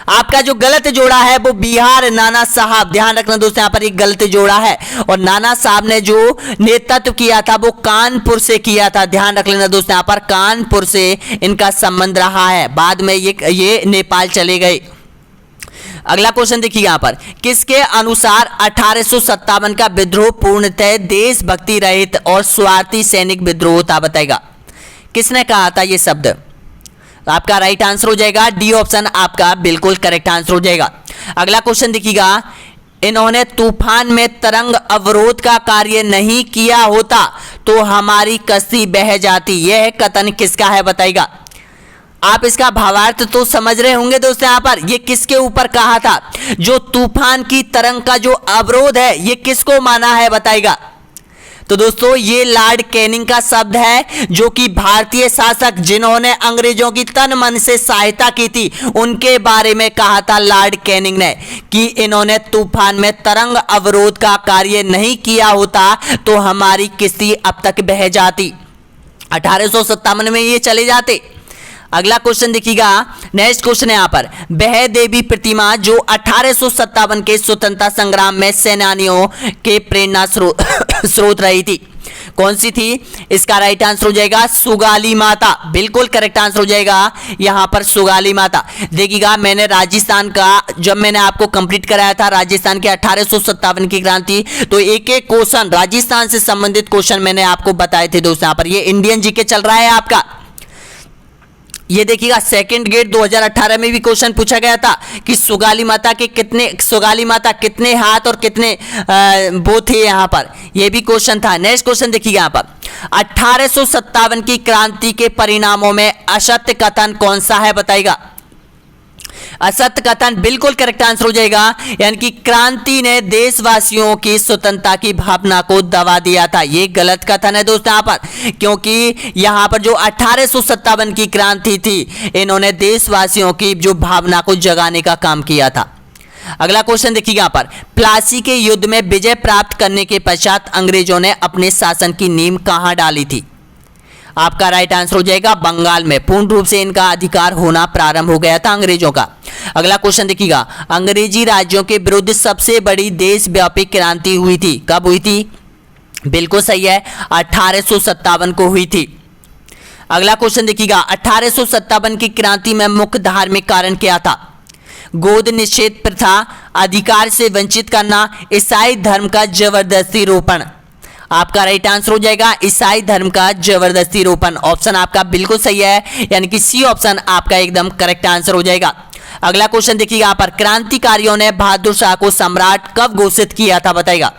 आपका जो गलत जोड़ा है वो बिहार नाना साहब। ध्यान रखना दोस्तों यहाँ पर एक गलत जोड़ा है, और नाना साहब ने जो नेतृत्व किया था वो कानपुर से किया था। ध्यान रख लेना दोस्तों यहाँ पर कानपुर से इनका संबंध रहा है, बाद में ये नेपाल चले गए। अगला क्वेश्चन देखिए यहाँ पर किसके अनुसार 1857 का विद्रोह पूर्णतः देशभक्ति रहित और स्वार्थी सैनिक विद्रोह था बताएगा। किसने कहा था ये शब्द। आपका राइट आंसर हो जाएगा डी ऑप्शन आपका बिल्कुल करेक्ट आंसर हो जाएगा। अगला क्वेश्चन देखिएगा इन्होंने तूफान में तरंग अवरोध का कार्य नहीं किया होता तो हमारी कश्ती बह जाती। यह कथन किसका है बताइएगा। आप इसका भावार्थ तो समझ रहे होंगे दोस्तों। यहाँ पर ये किसके ऊपर कहा था, जो तूफान की तरंग का जो अवरोध है ये किसको माना है बताइएगा। तो दोस्तों ये लॉर्ड कैनिंग का शब्द है, जो कि भारतीय शासक जिन्होंने अंग्रेजों की तन मन से सहायता की थी उनके बारे में कहा था लॉर्ड कैनिंग ने, कि इन्होंने तूफान में तरंग अवरोध का कार्य नहीं किया होता तो हमारी किश्ती अब तक बह जाती। 1857 में ये चले जाते। अगला क्वेश्चन देखिएगा, नेक्स्ट क्वेश्चन है यहाँ पर बह देवी प्रतिमा जो 1857 के स्वतंत्रता संग्राम में सेनानियों के प्रेरणा स्रोत रही थी, कौन सी थी। इसका राइट आंसर हो जाएगा सुगाली माता। बिल्कुल करेक्ट आंसर हो जाएगा यहाँ पर सुगाली माता। देखिएगा मैंने राजस्थान का जब मैंने आपको कंप्लीट कराया था राजस्थान के 1857 की क्रांति, तो एक एक क्वेश्चन राजस्थान से संबंधित क्वेश्चन मैंने आपको बताए थे दोस्तों। यहाँ पर ये इंडियन जीके चल रहा है आपका। ये देखिएगा सेकंड गेट 2018 में भी क्वेश्चन पूछा गया था कि सुगाली माता कितने हाथ और कितने वो थे यहाँ पर, ये भी क्वेश्चन था। नेक्स्ट क्वेश्चन देखिएगा यहाँ पर 1857 की क्रांति के परिणामों में असत्य कथन कौन सा है बताइएगा। असत्य कथन बिल्कुल करेक्ट आंसर हो जाएगा, यानी कि क्रांति ने देशवासियों की स्वतंत्रता की भावना को दबा दिया था। ये गलत कथन है दोस्तों यहाँ पर, क्योंकि यहाँ पर जो 1857 की क्रांति थी इन्होंने देशवासियों की जो भावना को जगाने का काम किया था। अगला क्वेश्चन देखिए यहाँ पर, प्लासी के युद्ध में विजय प्राप्त करने के पश्चात अंग्रेजों ने अपने शासन की नींव कहां डाली थी। आपका राइट आंसर हो जाएगा बंगाल में। पूर्ण रूप से इनका अधिकार होना प्रारंभ हो गया था अंग्रेजों का। अगला क्वेश्चन देखिएगा, अंग्रेजी राज्यों के विरुद्ध सबसे बड़ी देशव्यापी क्रांति हुई थी, कब हुई थी। बिल्कुल सही है, 1857 को हुई थी। अगला क्वेश्चन देखिएगा, 1857 की क्रांति में मुख्य धार्मिक कारण क्या था। गोद निषेध प्रथा, अधिकार से वंचित करना, ईसाई धर्म का जबरदस्ती रोपण। आपका राइट आंसर हो जाएगा ईसाई धर्म का जबरदस्ती रोपण। ऑप्शन आपका बिल्कुल सही है, यानी कि सी ऑप्शन आपका एकदम करेक्ट आंसर हो जाएगा। अगला क्वेश्चन देखिए यहाँ पर, क्रांतिकारियों ने बहादुर शाह को सम्राट कब घोषित किया था बताइएगा।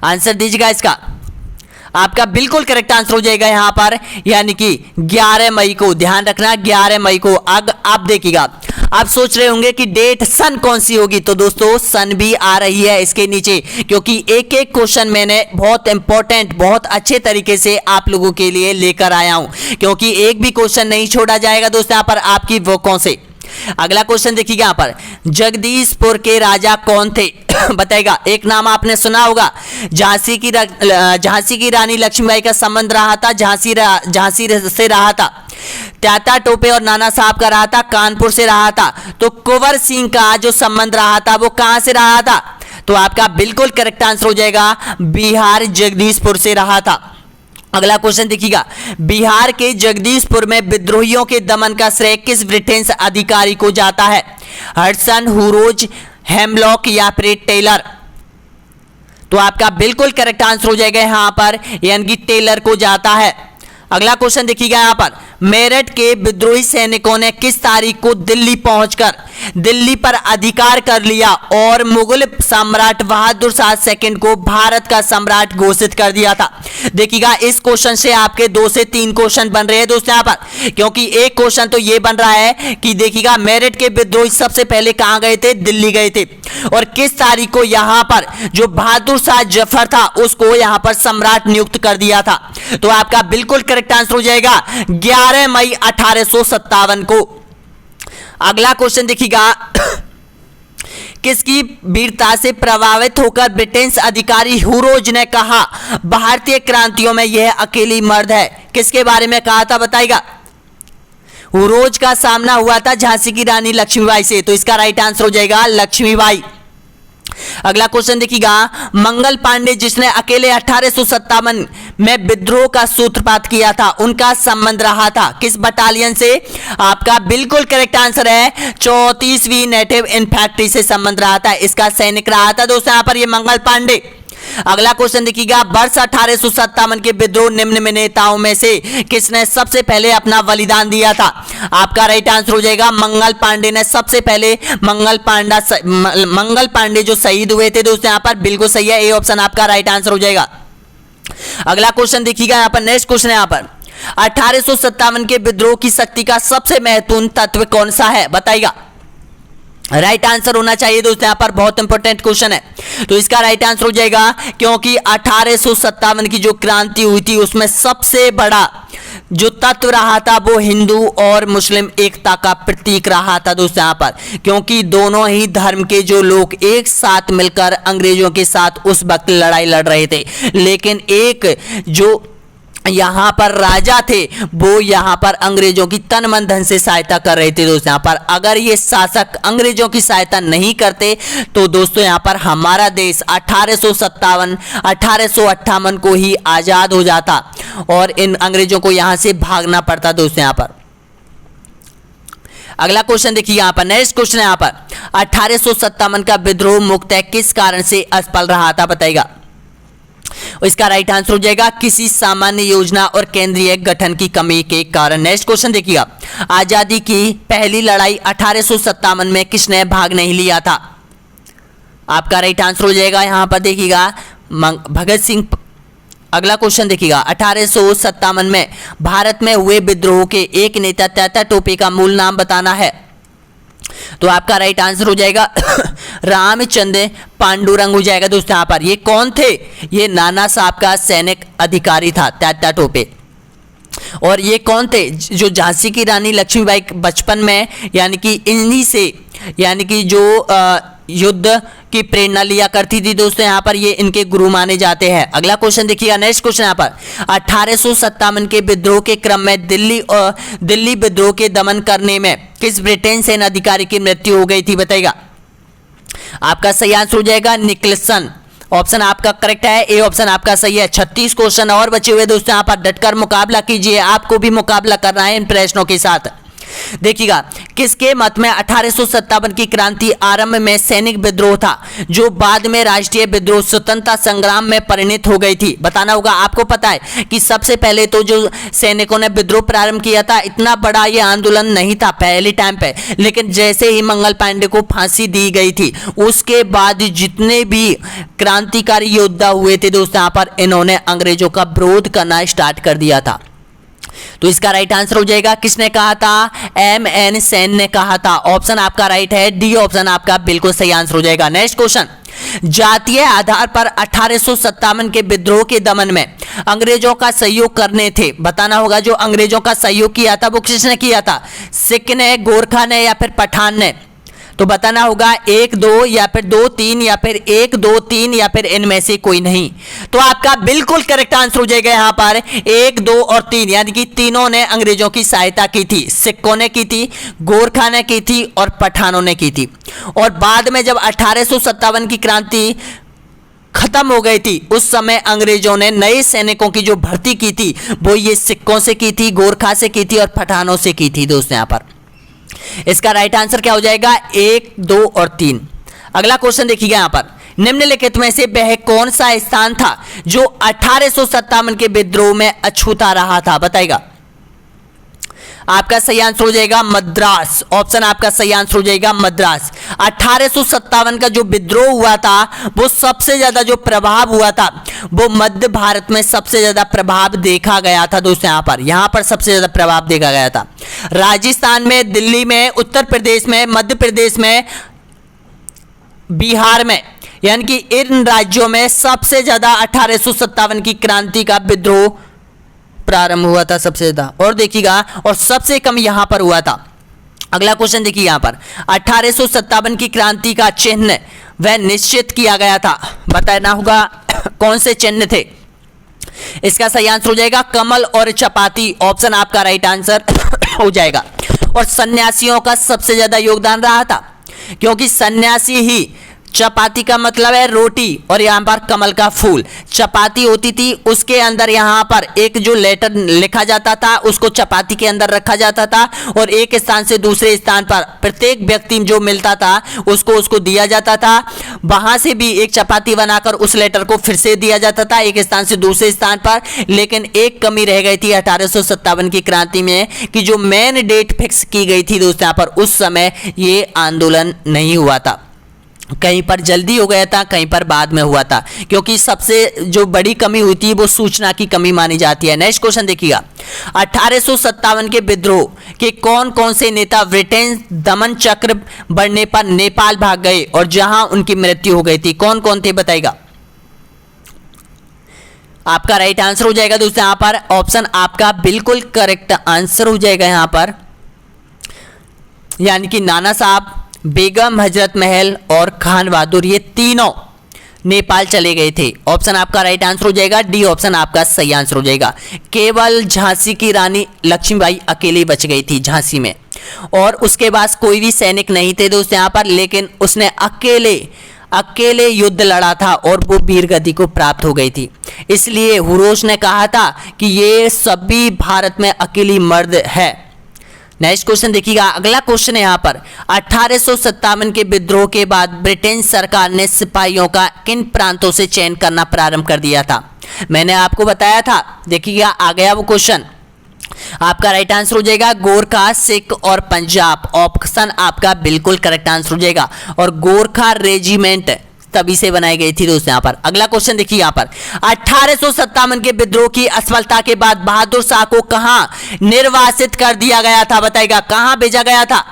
आंसर दीजिएगा इसका। आपका बिल्कुल करेक्ट आंसर हो जाएगा यहाँ पर, यानी कि 11 मई को। ध्यान रखना 11 मई को। आप देखिएगा, आप सोच रहे होंगे कि डेट सन कौन सी होगी, तो दोस्तों सन भी आ रही है इसके नीचे, क्योंकि एक एक क्वेश्चन मैंने बहुत इंपॉर्टेंट बहुत अच्छे तरीके से आप लोगों के लिए लेकर आया हूं, क्योंकि एक भी क्वेश्चन नहीं छोड़ा जाएगा दोस्तों यहाँ पर आपकी वोकों से। अगला क्वेश्चन देखिएगा यहाँ पर, जगदीशपुर के राजा कौन थे बताएगा। एक नाम आपने सुना होगा, झांसी की रानी लक्ष्मीबाई का संबंध रहा था, झांसी से रहा था। त्याता टोपे और नाना साहब का रहा था, कानपुर से रहा था। तो कुंवर सिंह का जो संबंध रहा था वो कहां से रहा था, तो आपका बिल्कुल करेक्ट आंसर हो जाएगा बिहार जगदीशपुर से रहा था। अगला क्वेश्चन देखिएगा, बिहार के जगदीशपुर में विद्रोहियों के दमन का श्रेय किस ब्रिटिश अधिकारी को जाता है। हडसन, हुरोज, हेमलॉक या फिर टेलर। तो आपका बिल्कुल करेक्ट आंसर हो जाएगा यहां पर, यानी कि टेलर को जाता है। अगला क्वेश्चन देखिएगा यहाँ पर, मेरठ के विद्रोही सैनिकों ने किस तारीख को दिल्ली पहुंचकर दिल्ली पर अधिकार कर लिया और मुगल सम्राट बहादुर शाह सेकंड को भारत का सम्राट घोषित कर दिया था। देखिएगा इस क्वेश्चन से आपके 2 से 3 क्वेश्चन बन रहे हैं दोस्तों यहाँ पर, क्योंकि एक क्वेश्चन तो ये बन रहा है कि देखिएगा मेरठ के विद्रोही सबसे पहले कहां गए थे, दिल्ली गए थे, और किस तारीख को यहां पर जो बहादुर शाह जफर था उसको यहां पर सम्राट नियुक्त कर दिया था। तो आपका बिल्कुल करेक्ट आंसर हो जाएगा 11 मई 1857 को। अगला क्वेश्चन देखिएगा, किसकी वीरता से प्रभावित होकर ब्रिटिश अधिकारी हुरोज ने कहा भारतीय क्रांतियों में यह अकेली मर्द है। किसके बारे में कहा था बताइएगा। हुरोज का सामना हुआ था झांसी की रानी लक्ष्मीबाई से, तो इसका राइट आंसर हो जाएगा लक्ष्मीबाई। अगला क्वेश्चन देखिएगा, मंगल पांडे जिसने अकेले 1857 में विद्रोह का सूत्रपात किया था उनका संबंध रहा था किस बटालियन से। आपका बिल्कुल करेक्ट आंसर है 34वीं नेटिव इन्फैंट्री से संबंध रहा था, इसका सैनिक रहा था दोस्तों यहाँ पर ये मंगल पांडे। अगला क्वेश्चन देखिएगा, वर्ष 1857 के विद्रोह निम्न में नेताओं में से किसने सबसे पहले अपना बलिदान दिया था। आपका राइट आंसर हो जाएगा मंगल पांडे ने सबसे पहले मंगल पांडे जो शहीद हुए थे दोस्तों यहाँ पर बिल्कुल सही है, ए ऑप्शन आपका राइट आंसर हो जाएगा। अगला क्वेश्चन देखिएगा यहाँ पर, नेक्स्ट क्वेश्चन है यहाँ पर, 1857 के विद्रोह की शक्ति का सबसे महत्वपूर्ण तत्व कौन सा है बताइएगा। राइट आंसर होना चाहिए दोस्तों यहाँ पर, बहुत इंपॉर्टेंट क्वेश्चन है, तो इसका राइट आंसर हो जाएगा, क्योंकि 1857 की जो क्रांति हुई थी उसमें सबसे बड़ा जो तत्व रहा था वो हिंदू और मुस्लिम एकता का प्रतीक रहा था दोस्तों यहाँ पर, क्योंकि दोनों ही धर्म के जो लोग एक साथ मिलकर अंग्रेजों के साथ उस वक्त लड़ाई लड़ रहे थे, लेकिन एक जो यहाँ पर राजा थे वो यहाँ पर अंग्रेजों की तन मन धन से सहायता कर रहे थे दोस्तों यहाँ पर। अगर ये शासक अंग्रेजों की सहायता नहीं करते तो दोस्तों यहाँ पर हमारा देश 1858 को ही आज़ाद हो जाता और इन अंग्रेजों को यहाँ से भागना पड़ता दोस्तों यहाँ पर। अगला क्वेश्चन देखिए यहाँ पर, नेक्स्ट क्वेश्चन है यहाँ पर, 1857 का विद्रोह मुख्यतः किस कारण से असफल रहा था बताइएगा। इसका राइट आंसर हो जाएगा किसी सामान्य योजना और केंद्रीय गठन की कमी के कारण। नेक्स्ट क्वेश्चन देखिएगा, आजादी की पहली लड़ाई 1857 में किसने भाग नहीं लिया था? आपका राइट आंसर हो जाएगा यहां पर देखिएगा भगत सिंह। अगला क्वेश्चन देखिएगा, 1857 में भारत में हुए विद्रोह के एक नेता तात्या टोपे का मूल नाम बताना है। तो आपका राइट आंसर हो जाएगा रामचंद्र पांडुरंग हो जाएगा दोस्तों। यहाँ पर ये कौन थे? ये नाना साहब का सैनिक अधिकारी था तात्या टोपे। और ये कौन थे? जो झांसी की रानी लक्ष्मीबाई बचपन में यानी कि इन्हीं से यानी कि जो युद्ध की प्रेरणा लिया करती थी दोस्तों, यहाँ पर ये इनके गुरु माने जाते हैं। अगला क्वेश्चन देखिएगा, नेक्स्ट क्वेश्चन यहाँ पर 1857 के विद्रोह के क्रम में दिल्ली विद्रोह के दमन करने में किस ब्रिटेन सेना अधिकारी की मृत्यु हो गई थी? बताइएगा। आपका सही आंसर हो जाएगा निकलसन। ऑप्शन आपका करेक्ट है, ए ऑप्शन आपका सही है। 36 क्वेश्चन और बचे हुए दोस्तों, यहाँ पर डटकर मुकाबला कीजिए, आपको भी मुकाबला करना है इन प्रश्नों के साथ। देखिएगा, किसके मत में 1857 की क्रांति आरंभ में सैनिक विद्रोह था जो बाद में राष्ट्रीय विद्रोह स्वतंत्रता संग्राम में परिणत हो गई थी? बताना होगा। आपको पता है कि सबसे पहले तो जो सैनिकों ने विद्रोह प्रारंभ किया था, इतना बड़ा ये आंदोलन नहीं था पहले टाइम पे, लेकिन जैसे ही मंगल पांडे को फांसी दी गई थी उसके बाद जितने भी क्रांतिकारी योद्धा हुए थे दोस्तों, यहाँ पर इन्होंने अंग्रेजों का विरोध करना स्टार्ट कर दिया था। तो इसका राइट आंसर हो जाएगा, किसने कहा था? एम.एन. सेन ने कहा था। ऑप्शन आपका राइट है, डी ऑप्शन आपका बिल्कुल सही आंसर हो जाएगा। नेक्स्ट क्वेश्चन, जातीय आधार पर 1857 के विद्रोह के दमन में अंग्रेजों का सहयोग करने थे। बताना होगा जो अंग्रेजों का सहयोग किया था वो किसने किया था? सिख ने, गोरखा ने या फिर पठान ने? तो बताना होगा 1 2 या फिर 2 3 या फिर 1 2 3 या फिर इनमें से कोई नहीं। तो आपका बिल्कुल करेक्ट आंसर हो जाएगा यहाँ पर 1 2 और 3, यानी कि तीनों ने अंग्रेजों की सहायता की थी। सिखों ने की थी, गोरखा ने की थी और पठानों ने की थी। और बाद में जब 1857 की क्रांति खत्म हो गई थी उस समय अंग्रेजों ने नए सैनिकों की जो भर्ती की थी वो ये सिखों से की थी, गोरखा से की थी और पठानों से की थी दोस्तों। यहाँ पर इसका राइट आंसर क्या हो जाएगा? 1 2 और 3। अगला क्वेश्चन देखिएगा, यहाँ पर निम्नलिखित में से वह कौन सा स्थान था जो 1857 के विद्रोह में अछूता रहा था? बताइएगा। आपका सही आंसर हो जाएगा मद्रास। ऑप्शन आपका सही आंसर हो जाएगा मद्रास। 1857 का जो विद्रोह हुआ था वो सबसे ज्यादा जो प्रभाव हुआ था वो मध्य भारत में सबसे ज्यादा प्रभाव देखा गया था दोस्तों। यहाँ पर सबसे ज्यादा प्रभाव देखा गया था। राजस्थान में, दिल्ली में, उत्तर प्रदेश में, मध्य प्रदेश में, बिहार में, यानी कि इन राज्यों में सबसे ज्यादा 1857 की क्रांति का विद्रोह प्रारंभ हुआ था सबसे ज्यादा। और देखिएगा, और सबसे कम यहां पर हुआ था। अगला क्वेश्चन देखिए, यहां पर 1857 की क्रांति का चिन्ह वह निश्चित किया गया था। बताना होगा कौन से चिन्ह थे? इसका सही आंसर हो जाएगा कमल और चपाती। ऑप्शन आपका राइट आंसर हो जाएगा। और सन्यासियों का सबसे ज्यादा योगदान रहा था क्योंकि सन्यासी ही, चपाती का मतलब है रोटी और यहाँ पर कमल का फूल। चपाती होती थी, उसके अंदर यहाँ पर एक जो लेटर लिखा जाता था उसको चपाती के अंदर रखा जाता था और एक स्थान से दूसरे स्थान पर प्रत्येक व्यक्ति जो मिलता था उसको दिया जाता था। वहां से भी एक चपाती बनाकर उस लेटर को फिर से दिया जाता था एक स्थान से दूसरे स्थान पर। लेकिन एक कमी रह गई थी 1857 की क्रांति में कि जो मेन डेट फिक्स की गई थी दोस्तों, यहाँ पर उस समय ये आंदोलन नहीं हुआ था। कहीं पर जल्दी हो गया था, कहीं पर बाद में हुआ था, क्योंकि सबसे जो बड़ी कमी हुई थी वो सूचना की कमी मानी जाती है। नेक्स्ट क्वेश्चन देखिएगा, 1857 के विद्रोह के कौन कौन से नेता ब्रिटेन दमन चक्र बढ़ने पर नेपाल भाग गए और जहां उनकी मृत्यु हो गई थी? कौन कौन थे बताइएगा। आपका राइट आंसर हो जाएगा दोस्तों यहां पर ऑप्शन आपका बिल्कुल करेक्ट आंसर हो जाएगा यहां पर, यानी कि नाना साहब, बेगम हजरत महल और खान बहादुर, ये तीनों नेपाल चले गए थे। ऑप्शन आपका राइट आंसर हो जाएगा डी ऑप्शन आपका सही आंसर हो जाएगा। केवल झांसी की रानी लक्ष्मीबाई अकेली बच गई थी झांसी में और उसके पास कोई भी सैनिक नहीं थे दोस्तों यहाँ पर, लेकिन उसने अकेले युद्ध लड़ा था और वो वीर गति को प्राप्त हो गई थी। इसलिए हुरोश ने कहा था कि ये सभी भारत में अकेली मर्द है नेक्स्ट क्वेश्चन देखिएगा, अगला क्वेश्चन है यहाँ पर 1857 के विद्रोह के बाद ब्रिटेन सरकार ने सिपाहियों का किन प्रांतों से चयन करना प्रारंभ कर दिया था? मैंने आपको बताया था, देखिएगा आ गया वो क्वेश्चन। आपका राइट आंसर हो जाएगा गोरखा, सिख और पंजाब। ऑप्शन आपका बिल्कुल करेक्ट आंसर हो जाएगा। और गोरखा रेजिमेंट तभी से बनाई गई थी दोस्तों। यहाँ पर अगला क्वेश्चन देखिए, यहाँ पर 1857 के विद्रोह की असफलता के बाद बहादुर शाह को कहां निर्वासित कर दिया गया था? बताएगा कहां भेजा गया था?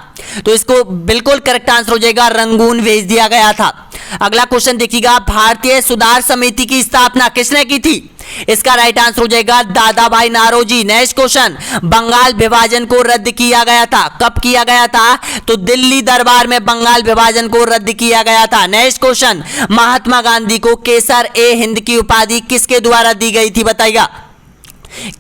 तो इसको बिल्कुल करेक्ट आंसर हो जाएगा रंगून भेज दिया गया था। अगला क्वेश्चन देखिएगा, भारतीय सुधार समिति की स्थापना किसने की थी? इसका राइट आंसर हो जाएगा दादा भाई नारोजी। नेक्स्ट क्वेश्चन, बंगाल विभाजन को रद्द किया गया था, कब किया गया था? तो दिल्ली दरबार में बंगाल विभाजन को रद्द किया गया था। नेक्स्ट क्वेश्चन, महात्मा गांधी को केसर ए हिंद की उपाधि किसके द्वारा दी गई थी? बताइएगा।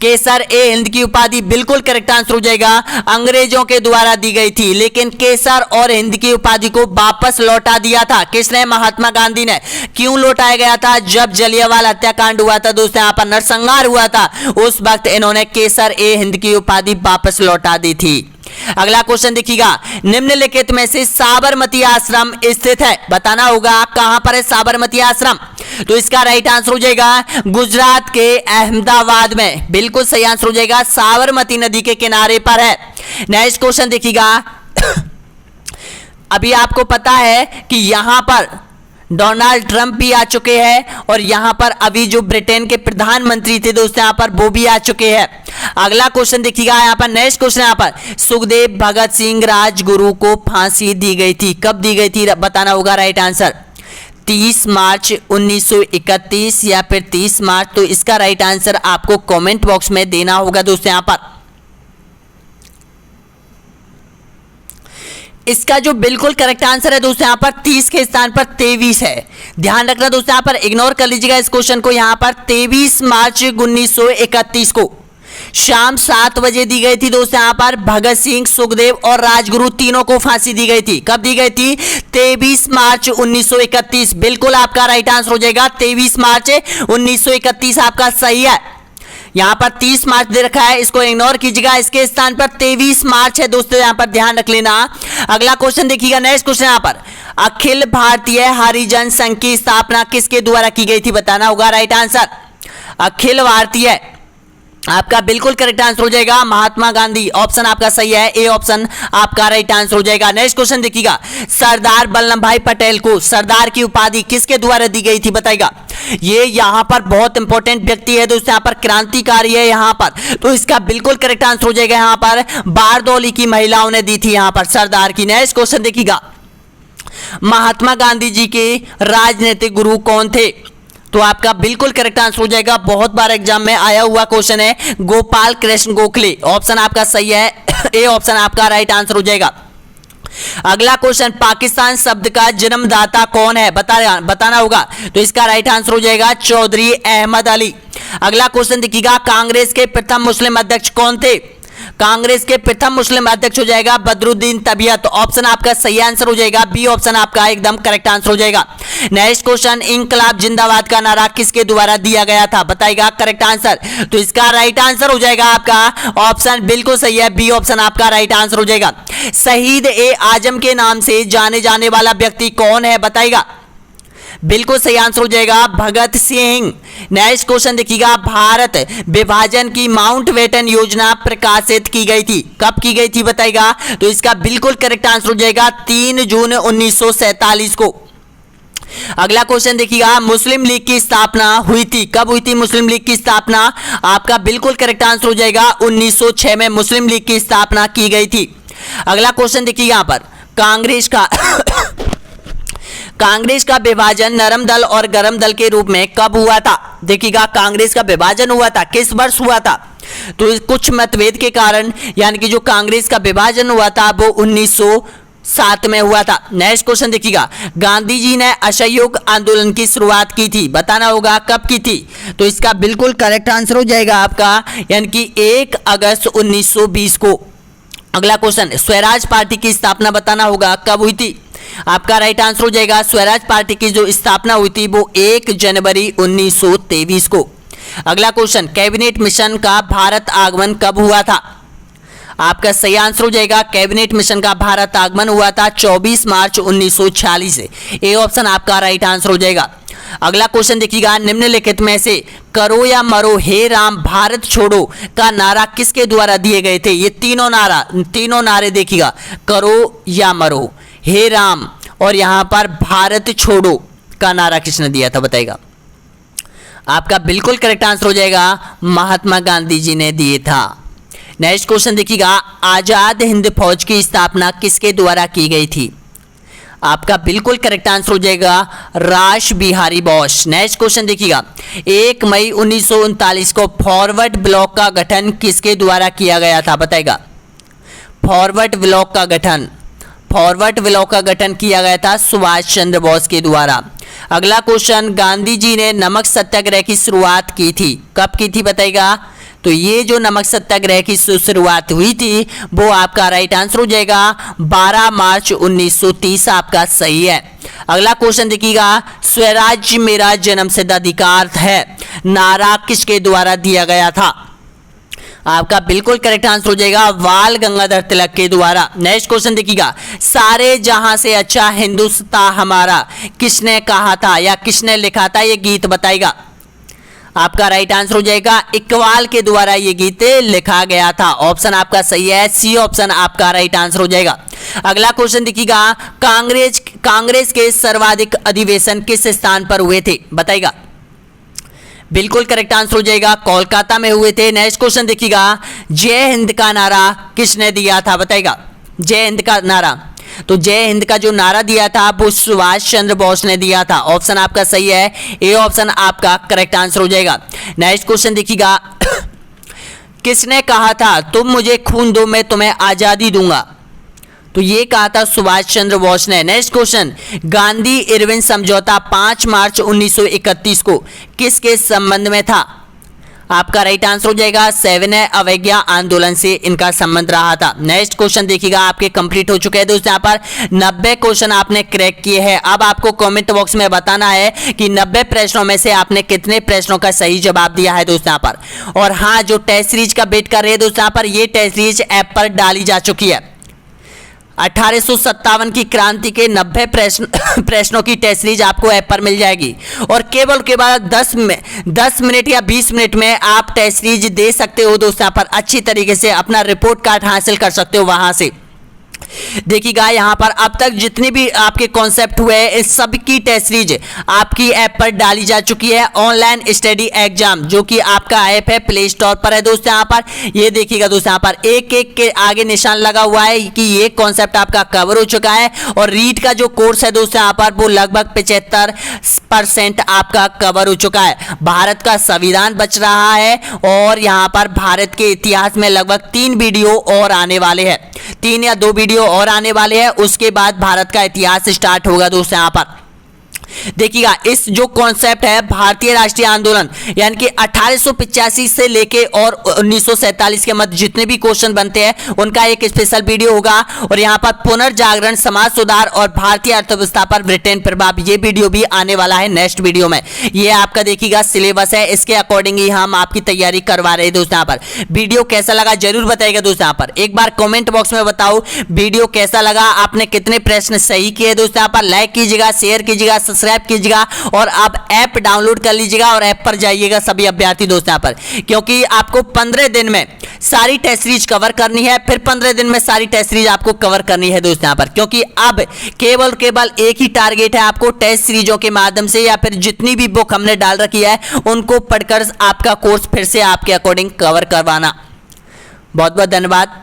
केसर ए हिंद की उपाधि बिल्कुल करेक्ट आंसर हो जाएगा अंग्रेजों के द्वारा दी गई थी, लेकिन केसर और हिंद की उपाधि को वापस लौटा दिया था किसने? महात्मा गांधी ने। क्यों लौटाया गया था? जब जलियांवाला हत्याकांड हुआ था दोस्तों, यहाँ पर नरसंहार हुआ था, उस वक्त इन्होंने केसर ए हिंद की उपाधि वापस लौटा दी थी। अगला क्वेश्चन देखिएगा, निम्नलिखित में से साबरमती आश्रम स्थित है, बताना होगा कहां पर है साबरमती आश्रम। तो इसका राइट आंसर हो जाएगा गुजरात के अहमदाबाद में। बिल्कुल सही आंसर हो जाएगा, साबरमती नदी के किनारे पर है। नेक्स्ट क्वेश्चन देखिएगा, अभी आपको पता है कि यहां पर डोनाल्ड ट्रंप भी आ चुके हैं और यहां पर अभी जो ब्रिटेन के प्रधानमंत्री थे दोस्तों यहां पर वो भी आ चुके हैं। अगला क्वेश्चन देखिएगा, यहां पर नेक्स्ट क्वेश्चन, यहां पर सुखदेव भगत सिंह राजगुरु को फांसी दी गई थी, कब दी गई थी? बताना होगा राइट आंसर। 30 मार्च 1931 या फिर 30 मार्च। तो इसका राइट आंसर आपको कमेंट बॉक्स में देना होगा दोस्तों। यहां पर इसका जो बिल्कुल करेक्ट आंसर है दोस्तों यहाँ पर 30 के स्थान पर 23 है। ध्यान रखना दोस्तों, यहाँ पर इग्नोर कर लीजिएगा इस क्वेश्चन को। यहाँ पर 23 मार्च 1931 को शाम 7 बजे दी गई थी दोस्तों। यहाँ पर भगत सिंह, सुखदेव और राजगुरु तीनों को फांसी दी गई थी। कब दी गई थी? 23 मार्च 1931। बिल्कुल आपका राइट आंसर हो जाएगा 23 मार्च 1931 आपका सही है। यहां पर 30 मार्च दे रखा है, इसको इग्नोर कीजिएगा, इसके स्थान पर 23 मार्च है दोस्तों, यहां पर ध्यान रख लेना। अगला क्वेश्चन देखिएगा, नेक्स्ट क्वेश्चन यहां पर अखिल भारतीय हरिजन संघ की स्थापना किसके द्वारा की गई थी? बताना होगा राइट आंसर। अखिल भारतीय आपका बिल्कुल करेक्ट आंसर हो जाएगा महात्मा गांधी। ऑप्शन आपका सही है, ए ऑप्शन आपका राइट आंसर हो जाएगा। नेक्स्ट क्वेश्चन देखिएगा, सरदार वल्लभ भाई पटेल को सरदार की उपाधि किसके द्वारा दी गई थी? बताइएगा। ये यहां पर बहुत इंपॉर्टेंट व्यक्ति है दोस्तों, यहां पर क्रांतिकारी है यहां पर, तो इसका बिल्कुल करेक्ट आंसर हो जाएगा यहां पर बारदौली की महिलाओं ने दी थी यहां पर सरदार की। नेक्स्ट क्वेश्चन देखिएगा, महात्मा गांधी जी के राजनीतिक गुरु कौन थे? तो आपका बिल्कुल करेक्ट आंसर हो जाएगा, बहुत बार एग्जाम में आया हुआ क्वेश्चन है, गोपाल कृष्ण गोखले। ऑप्शन आपका सही है, ए ऑप्शन आपका राइट आंसर हो जाएगा। अगला क्वेश्चन, पाकिस्तान शब्द का जन्मदाता कौन है? बताना होगा। तो इसका राइट आंसर हो जाएगा चौधरी अहमद अली। अगला क्वेश्चन देखिएगा, कांग्रेस के प्रथम मुस्लिम अध्यक्ष कौन थे? कांग्रेस के प्रथम मुस्लिम अध्यक्ष हो जाएगा बदरुद्दीन तबियत। ऑप्शन आपका सही आंसर हो जाएगा, बी ऑप्शन आपका एकदम करेक्ट आंसर हो जाएगा। नेक्स्ट क्वेश्चन, इंकलाब जिंदाबाद का नारा किसके द्वारा दिया गया था? बताइएगा करेक्ट आंसर। तो इसका राइट आंसर हो जाएगा आपका ऑप्शन बिल्कुल सही है, बी ऑप्शन आपका राइट आंसर हो जाएगा। शहीद ए आजम के नाम से जाने जाने वाला व्यक्ति कौन है? बताइएगा। बिल्कुल सही आंसर हो जाएगा भगत सिंह। नेक्स्ट क्वेश्चन देखिएगा, भारत विभाजन की माउंटबेटन योजना प्रकाशित की गई थी, कब की गई थी? बताइएगा। तो इसका बिल्कुल करेक्ट आंसर हो जाएगा 3 जून 1947 को। अगला क्वेश्चन देखिएगा, मुस्लिम लीग की स्थापना हुई थी, कब हुई थी मुस्लिम लीग की स्थापना? आपका बिल्कुल करेक्ट आंसर हो जाएगा 1906 में मुस्लिम लीग की स्थापना की गई थी। अगला क्वेश्चन देखिए, यहां पर कांग्रेस का विभाजन नरम दल और गरम दल के रूप में कब हुआ था? देखिएगा, कांग्रेस का विभाजन हुआ था, किस वर्ष हुआ था? तो कुछ मतभेद के कारण यानी कि जो कांग्रेस का विभाजन हुआ था वो 1907 में हुआ था। नेक्स्ट क्वेश्चन देखिएगा, गांधी जी ने असहयोग आंदोलन की शुरुआत की थी, बताना होगा कब की थी? तो इसका बिल्कुल करेक्ट आंसर हो जाएगा आपका यानी कि 1 अगस्त 1920 को। अगला क्वेश्चन, स्वराज पार्टी की स्थापना बताना होगा कब हुई थी? आपका राइट आंसर हो जाएगा स्वराज पार्टी की जो स्थापना हुई थी वो 1 जनवरी 1923 को। अगला क्वेश्चन, कैबिनेट मिशन का भारत आगमन कब हुआ था? आपका सही आंसर हो जाएगा कैबिनेट मिशन का भारत आगमन हुआ था 24 मार्च 1946 से। ए ऑप्शन आपका राइट आंसर हो जाएगा। अगला क्वेश्चन देखिएगा, निम्नलिखित में से करो या मरो हे राम भारत छोड़ो का नारा किसके द्वारा दिए गए थे? ये तीनों नारे देखिएगा, करो या मरो, हे राम और यहां पर भारत छोड़ो का नारा किसने दिया था बताइएगा। आपका बिल्कुल करेक्ट आंसर हो जाएगा महात्मा गांधी जी ने दिए था। नेक्स्ट क्वेश्चन देखिएगा, आजाद हिंद फौज की स्थापना किसके द्वारा की गई थी? आपका बिल्कुल करेक्ट आंसर हो जाएगा रास बिहारी बोस। नेक्स्ट क्वेश्चन देखिएगा, 1 मई 1939 को फॉरवर्ड ब्लॉक का गठन किसके द्वारा किया गया था बताइएगा। फॉरवर्ड ब्लॉक का गठन किया गया था सुभाष चंद्र बोस के द्वारा। अगला क्वेश्चन, गांधी जी ने नमक सत्याग्रह की शुरुआत की थी, कब की थी बताइएगा। तो ये जो नमक सत्याग्रह की शुरुआत हुई थी वो आपका राइट आंसर हो जाएगा 12 मार्च 1930 आपका सही है। अगला क्वेश्चन देखिएगा, स्वराज्य मेरा जन्मसिद्ध अधिकार है नारा किसके द्वारा दिया गया था? आपका बिल्कुल करेक्ट आंसर हो जाएगा बाल गंगाधर तिलक के द्वारा। नेक्स्ट क्वेश्चन देखिएगा, सारे जहां से अच्छा हिंदुस्तान हमारा किसने कहा था या किसने लिखा था ये गीत बताइएगा। आपका राइट आंसर हो जाएगा इकबाल के द्वारा ये गीत लिखा गया था। ऑप्शन आपका सही है, सी ऑप्शन आपका राइट आंसर हो जाएगा। अगला क्वेश्चन देखिएगा, कांग्रेस के सर्वाधिक अधिवेशन किस स्थान पर हुए थे बताइएगा। बिल्कुल करेक्ट आंसर हो जाएगा कोलकाता में हुए थे। नेक्स्ट क्वेश्चन देखिएगा, जय हिंद का नारा किसने दिया था बताइएगा। जय हिंद का नारा, तो जय हिंद का जो नारा दिया था वो सुभाष चंद्र बोस ने दिया था। ऑप्शन आपका सही है, ए ऑप्शन आपका करेक्ट आंसर हो जाएगा। नेक्स्ट क्वेश्चन देखिएगा, किसने कहा था तुम मुझे खून दो मैं तुम्हें आजादी दूंगा? तो ये कहा था सुभाष चंद्र बोस ने। नेक्स्ट क्वेश्चन, गांधी इरविन समझौता 5 मार्च 1931 को किसके संबंध में था? आपका राइट आंसर हो जाएगा 7 है, अवज्ञा आंदोलन से इनका संबंध रहा था। नेक्स्ट क्वेश्चन देखिएगा, आपके कंप्लीट हो चुके हैं दोस्तों। यहाँ पर 90 क्वेश्चन आपने क्रैक किए हैं। अब आपको कमेंट बॉक्स में बताना है कि 90 प्रश्नों में से आपने कितने प्रश्नों का सही जवाब दिया है दोस्तों यहाँ पर। और हाँ, जो टेस्ट सीरीज का वेट कर रहे हैं दोस्तों यहाँ पर, ये टेस्ट सीरीज ऐप पर डाली जा चुकी है। 1857 की क्रांति के 90 प्रश्नों की टेस्ट सीरीज आपको ऐप पर मिल जाएगी और केवल 10 मिनट या 20 मिनट में आप टेस्ट सीरीज दे सकते हो दोस्तों। यहाँ पर अच्छी तरीके से अपना रिपोर्ट कार्ड हासिल कर सकते हो वहां से। देखिएगा यहाँ पर अब तक जितने भी आपके कॉन्सेप्ट हुए इस सब की टेस्ट सीरीज आपकी ऐप पर डाली जा चुकी है। ऑनलाइन स्टडी एग्जाम जो कि आपका ऐप है प्ले स्टोर पर है दोस्तों। यहाँ पर ये देखिएगा दोस्तों, यहाँ पर एक एक के आगे निशान लगा हुआ है कि ये कॉन्सेप्ट आपका कवर हो चुका है। और रीड का जो कोर्स है दोस्तों यहाँ पर वो लगभग 75% आपका कवर हो चुका है। भारत का संविधान बच रहा है और यहाँ पर भारत के इतिहास में लगभग 3 वीडियो और आने वाले हैं, 3 या 2 वीडियो और आने वाले हैं। उसके बाद भारत का इतिहास स्टार्ट होगा दोस्तों। यहाँ पर देखिएगा इस जो कॉन्सेप्ट है भारतीय राष्ट्रीय आंदोलन यानी कि 1885 से लेके और 1947 के मध्य जितने भी क्वेश्चन बनते हैं उनका एक स्पेशल वीडियो होगा। और यहाँ पर पुनर्जागरण, समाज सुधार और भारतीय अर्थव्यवस्था पर ब्रिटेन प्रभाव, ये वीडियो भी आने वाला है नेक्स्ट वीडियो में। ये आपका देखिएगा सिलेबस है, इसके अकॉर्डिंग ही हम आपकी तैयारी करवा रहे हैं दोस्तों। यहाँ पर वीडियो कैसा लगा जरूर बताइएगा दोस्तों। यहाँ पर एक बार कॉमेंट बॉक्स में बताओ वीडियो कैसा लगा, आपने कितने प्रश्न सही किए दोस्तों। यहाँ पर लाइक कीजिएगा, शेयर कीजिएगा, सब्सक्राइब कीजिएगा और आप ऐप डाउनलोड कर लीजिएगा और ऐप पर जाइएगा सभी अभ्यर्थी दोस्तों यहाँ पर, क्योंकि आपको 15 दिन में सारी टेस्ट सीरीज कवर करनी है, फिर 15 दिन में सारी टेस्ट सीरीज आपको कवर करनी है दोस्तों यहाँ पर। क्योंकि अब केवल एक ही टारगेट है आपको टेस्ट सीरीजों के माध्यम से या फिर जितनी भी बुक हमने डाल रखी है उनको पढ़कर आपका कोर्स फिर से आपके अकॉर्डिंग कवर करवाना। बहुत बहुत धन्यवाद।